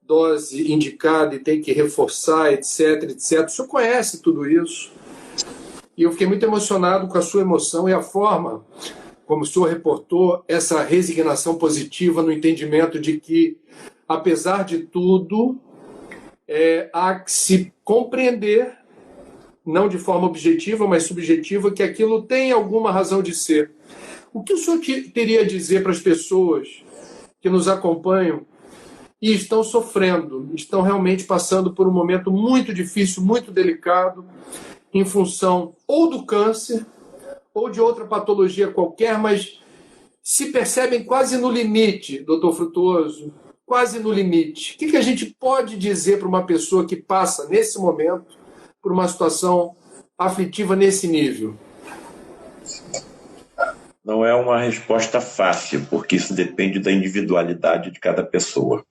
dose indicada e tem que reforçar, etc, etc. O senhor conhece tudo isso. E eu fiquei muito emocionado com a sua emoção e a forma como o senhor reportou essa resignação positiva no entendimento de que, apesar de tudo, há que se compreender, não de forma objetiva, mas subjetiva, que aquilo tem alguma razão de ser. O que o senhor teria a dizer para as pessoas que nos acompanham e estão sofrendo, estão realmente passando por um momento muito difícil, muito delicado, em função ou do câncer ou de outra patologia qualquer, mas se percebem quase no limite, doutor Frutuoso, quase no limite. O que a gente pode dizer para uma pessoa que passa, nesse momento, por uma situação aflitiva nesse nível? Não é uma resposta fácil, porque isso depende da individualidade de cada pessoa.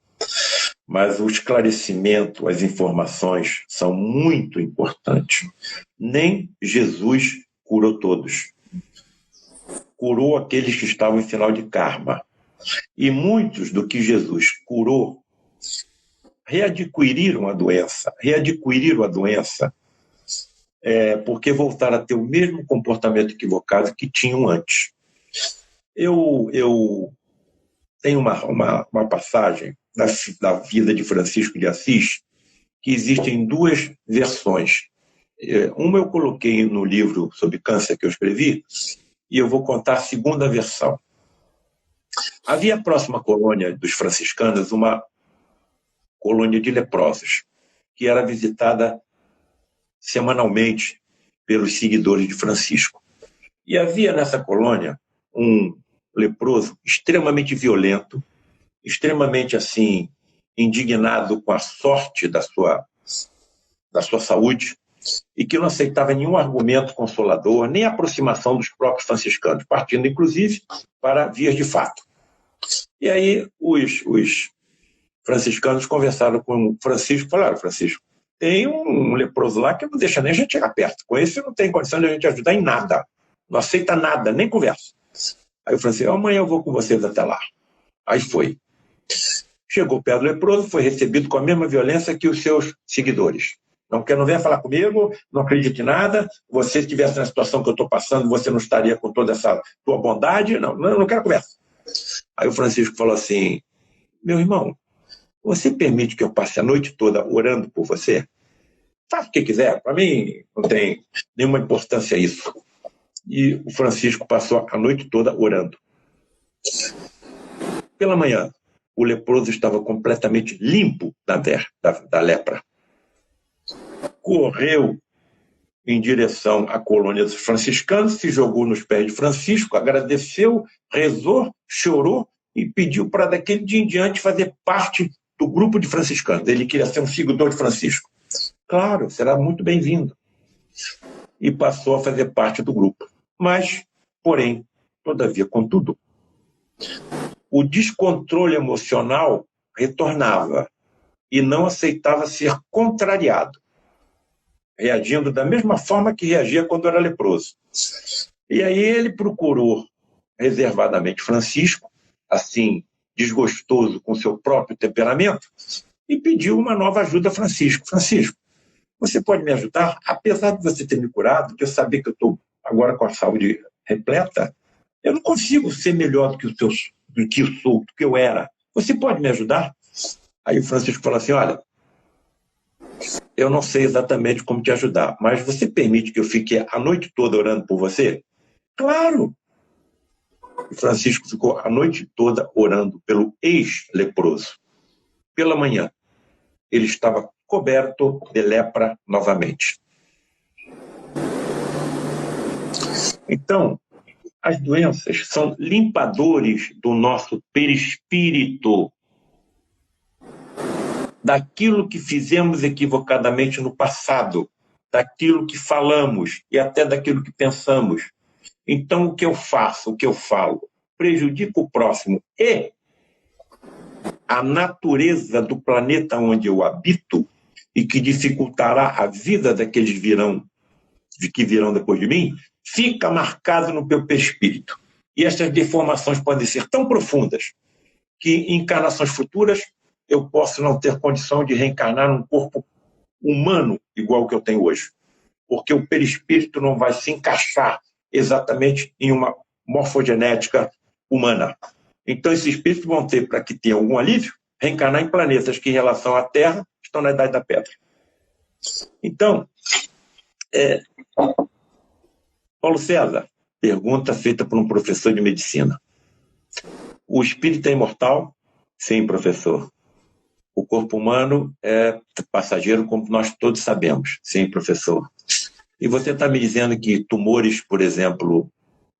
Mas o esclarecimento, as informações são muito importantes. Nem Jesus curou todos. Curou aqueles que estavam em final de karma. E muitos do que Jesus curou readquiriram a doença. Porque voltaram a ter o mesmo comportamento equivocado que tinham antes. Eu tenho uma passagem da vida de Francisco de Assis que existem 2 versões. Uma eu coloquei no livro sobre câncer que eu escrevi e eu vou contar a segunda versão. Havia a próxima colônia dos franciscanos uma colônia de leprosos que era visitada semanalmente pelos seguidores de Francisco. E havia nessa colônia um leproso extremamente violento, extremamente assim indignado com a sorte da sua saúde, e que não aceitava nenhum argumento consolador, nem aproximação dos próprios franciscanos, partindo inclusive para vias de fato. E aí os franciscanos conversaram com o Francisco, falaram: Francisco, tem um leproso lá que não deixa nem a gente chegar perto, com esse não tem condição de a gente ajudar em nada, não aceita nada, nem conversa. Aí o Francisco: amanhã eu vou com vocês até lá. Aí foi. Chegou perto do leproso, foi recebido com a mesma violência que os seus seguidores. Não venha falar comigo, não acredite em nada, você estivesse na situação que eu estou passando, você não estaria com toda essa tua bondade, não quero conversa. Aí o Francisco falou assim: meu irmão, você permite que eu passe a noite toda orando por você? Faça o que quiser, para mim não tem nenhuma importância isso. E o Francisco passou a noite toda orando. Pela manhã, o leproso estava completamente limpo da lepra. Correu em direção à colônia dos franciscanos, se jogou nos pés de Francisco, agradeceu, rezou, chorou e pediu para daquele dia em diante fazer parte do grupo de franciscanos. Ele queria ser um seguidor de Francisco. Claro, será muito bem-vindo. E passou a fazer parte do grupo. Mas, porém, todavia, contudo, o descontrole emocional retornava e não aceitava ser contrariado, reagindo da mesma forma que reagia quando era leproso. E aí ele procurou reservadamente Francisco, assim, desgostoso com seu próprio temperamento, e pediu uma nova ajuda a Francisco. Francisco, você pode me ajudar? Apesar de você ter me curado, de eu saber que eu estou agora com a saúde repleta, eu não consigo ser melhor do que eu era. Você pode me ajudar? Aí o Francisco falou assim: olha, eu não sei exatamente como te ajudar, mas você permite que eu fique a noite toda orando por você? Claro! E Francisco ficou a noite toda orando pelo ex-leproso. Pela manhã, ele estava coberto de lepra novamente. Então, as doenças são limpadores do nosso perispírito, daquilo que fizemos equivocadamente no passado, daquilo que falamos e até daquilo que pensamos. Então, o que eu faço, o que eu falo, prejudica o próximo e a natureza do planeta onde eu habito e que dificultará a vida daqueles que virão depois de mim, fica marcado no meu perispírito. E essas deformações podem ser tão profundas que em encarnações futuras eu posso não ter condição de reencarnar num corpo humano igual que eu tenho hoje, porque o perispírito não vai se encaixar exatamente em uma morfogenética humana. Então esses espíritos vão ter, para que tenha algum alívio, reencarnar em planetas que em relação à Terra estão na Idade da Pedra. Então, Paulo César, pergunta feita por um professor de medicina. O espírito é imortal? Sim, professor. O corpo humano é passageiro, como nós todos sabemos. Sim, professor. E você está me dizendo que tumores, por exemplo,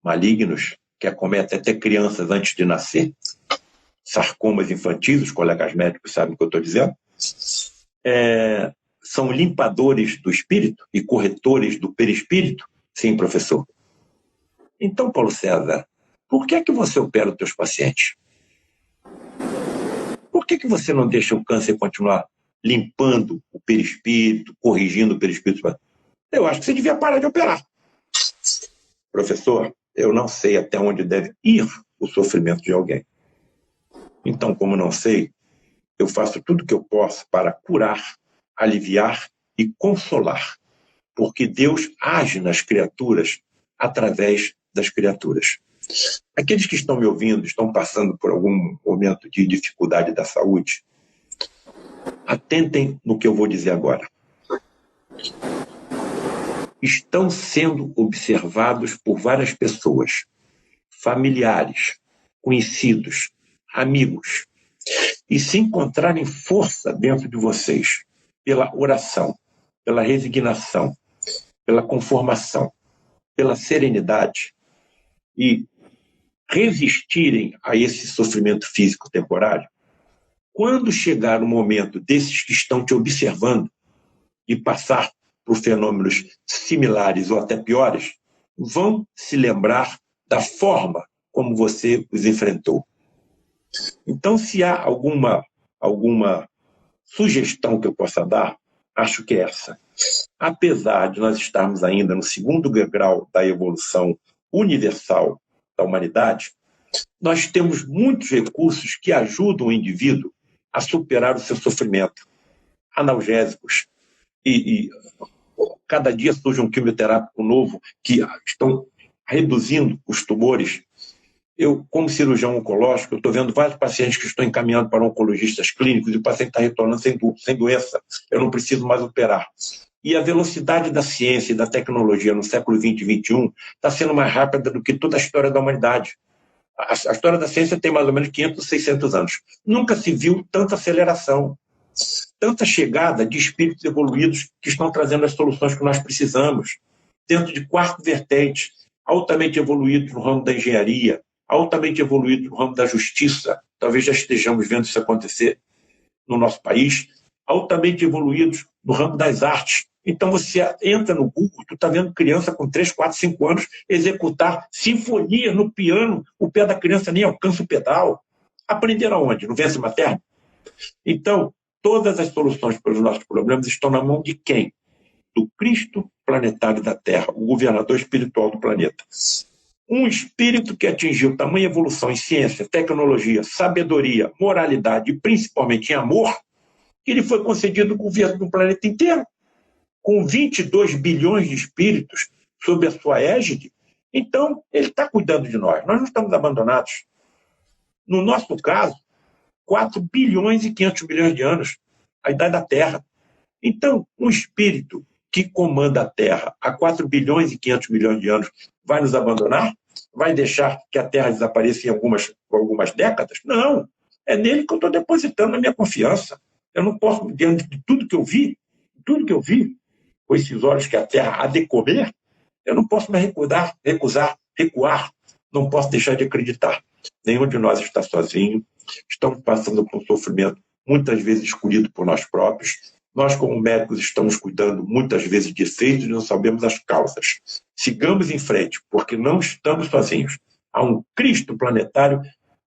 malignos, que acometem até crianças antes de nascer, sarcomas infantis, os colegas médicos sabem o que eu estou dizendo, são limpadores do espírito e corretores do perispírito? Sim, professor. Então, Paulo César, por que é que você opera os teus pacientes? Por que você não deixa o câncer continuar limpando o perispírito, corrigindo o perispírito? Eu acho que você devia parar de operar. Professor, eu não sei até onde deve ir o sofrimento de alguém. Então, como não sei, eu faço tudo o que eu posso para curar, aliviar e consolar, porque Deus age nas criaturas através das criaturas. Aqueles que estão me ouvindo, estão passando por algum momento de dificuldade da saúde, atentem no que eu vou dizer agora. Estão sendo observados por várias pessoas, familiares, conhecidos, amigos, e se encontrarem força dentro de vocês pela oração, pela resignação, pela conformação, pela serenidade e resistirem a esse sofrimento físico temporário, quando chegar o momento desses que estão te observando de passar por fenômenos similares ou até piores, vão se lembrar da forma como você os enfrentou. Então, se há alguma sugestão que eu possa dar, acho que é essa. Apesar de nós estarmos ainda no segundo degrau da evolução universal da humanidade, nós temos muitos recursos que ajudam o indivíduo a superar o seu sofrimento. Analgésicos. E cada dia surge um quimioterápico novo que estão reduzindo os tumores. Eu, como cirurgião oncológico, estou vendo vários pacientes que estão encaminhando para oncologistas clínicos e o paciente está retornando sem doença. Eu não preciso mais operar. E a velocidade da ciência e da tecnologia no século XX e XXI está sendo mais rápida do que toda a história da humanidade. A história da ciência tem mais ou menos 500, 600 anos. Nunca se viu tanta aceleração, tanta chegada de espíritos evoluídos que estão trazendo as soluções que nós precisamos, dentro de 4 vertentes, altamente evoluídos no ramo da engenharia, altamente evoluídos no ramo da justiça, talvez já estejamos vendo isso acontecer no nosso país, altamente evoluídos no ramo das artes. Então você entra no Google, tu está vendo criança com 3, 4, 5 anos executar sinfonia no piano, o pé da criança nem alcança o pedal. Aprender aonde? No ventre materno? Então, todas as soluções para os nossos problemas estão na mão de quem? Do Cristo planetário da Terra, o governador espiritual do planeta. Um espírito que atingiu tamanha evolução em ciência, tecnologia, sabedoria, moralidade e principalmente em amor, que lhe foi concedido o governo do planeta inteiro, com 22 bilhões de espíritos sob a sua égide. Então, ele está cuidando de nós. Nós não estamos abandonados. No nosso caso, 4 bilhões e 500 milhões de anos, a idade da Terra. Então, um espírito que comanda a Terra há 4 bilhões e 500 milhões de anos vai nos abandonar? Vai deixar que a Terra desapareça em algumas décadas? Não. É nele que eu estou depositando a minha confiança. Eu não posso, diante de tudo que eu vi, com esses olhos que a Terra há de comer, eu não posso me recuar, não posso deixar de acreditar. Nenhum de nós está sozinho, estamos passando por um sofrimento muitas vezes escolhido por nós próprios. Nós, como médicos, estamos cuidando muitas vezes de efeitos e não sabemos as causas. Sigamos em frente, porque não estamos sozinhos. Há um Cristo planetário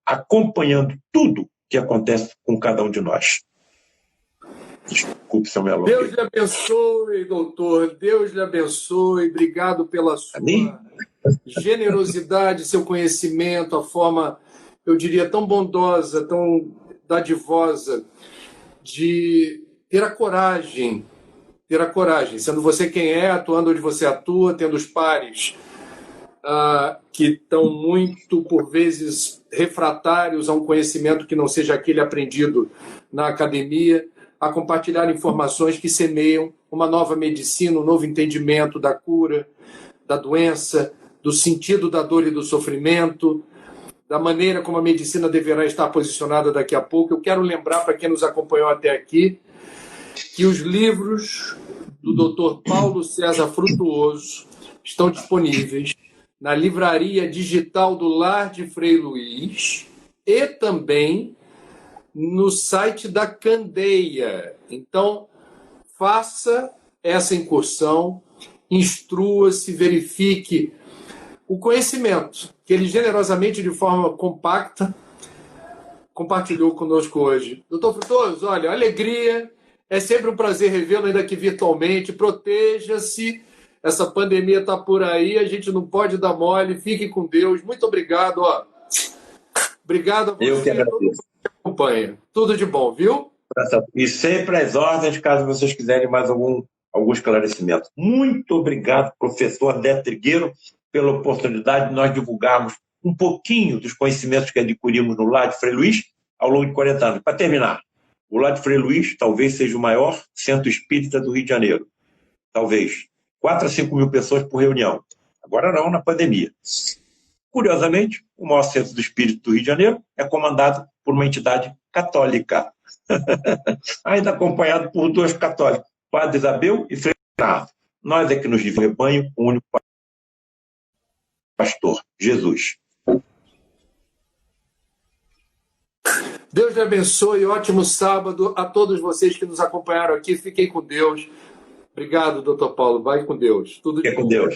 acompanhando tudo que acontece com cada um de nós. Desculpe, seu Melo. Deus lhe abençoe, doutor. Deus lhe abençoe. Obrigado pela sua generosidade, seu conhecimento, a forma, eu diria, tão bondosa, tão dadivosa de ter a coragem, sendo você quem é, atuando onde você atua, tendo os pares que estão muito, por vezes, refratários a um conhecimento que não seja aquele aprendido na academia, a compartilhar informações que semeiam uma nova medicina, um novo entendimento da cura, da doença, do sentido da dor e do sofrimento, da maneira como a medicina deverá estar posicionada daqui a pouco. Eu quero lembrar para quem nos acompanhou até aqui que os livros do Dr. Paulo César Frutuoso estão disponíveis na livraria digital do Lar de Frei Luiz e também no site da Candeia. Então, faça essa incursão, instrua-se, verifique o conhecimento que ele generosamente, de forma compacta, compartilhou conosco hoje. Doutor Frutuoso, olha, alegria, é sempre um prazer revê-lo, ainda que virtualmente. Proteja-se, essa pandemia está por aí, a gente não pode dar mole, fique com Deus. Muito obrigado. Obrigado a você. Eu que agradeço. Acompanha. Tudo de bom, viu? E sempre às ordens, caso vocês quiserem mais algum esclarecimento. Muito obrigado, professor André Trigueiro, pela oportunidade de nós divulgarmos um pouquinho dos conhecimentos que adquirimos no Lar de Frei Luiz ao longo de 40 anos. Para terminar, o Lar de Frei Luiz talvez seja o maior centro espírita do Rio de Janeiro. Talvez. 4 a 5 mil pessoas por reunião. Agora não, na pandemia. Curiosamente, o maior centro do espírito do Rio de Janeiro é comandado por uma entidade católica. Ainda acompanhado por 2 católicos, Padre Isabel e Frei Bernardo. nós é que nos dividimos o rebanho, o único pastor, Jesus. Deus lhe abençoe, ótimo sábado a todos vocês que nos acompanharam aqui. Fiquem com Deus. Obrigado, doutor Paulo. Vai com Deus. Tudo de Fique com bom. Deus.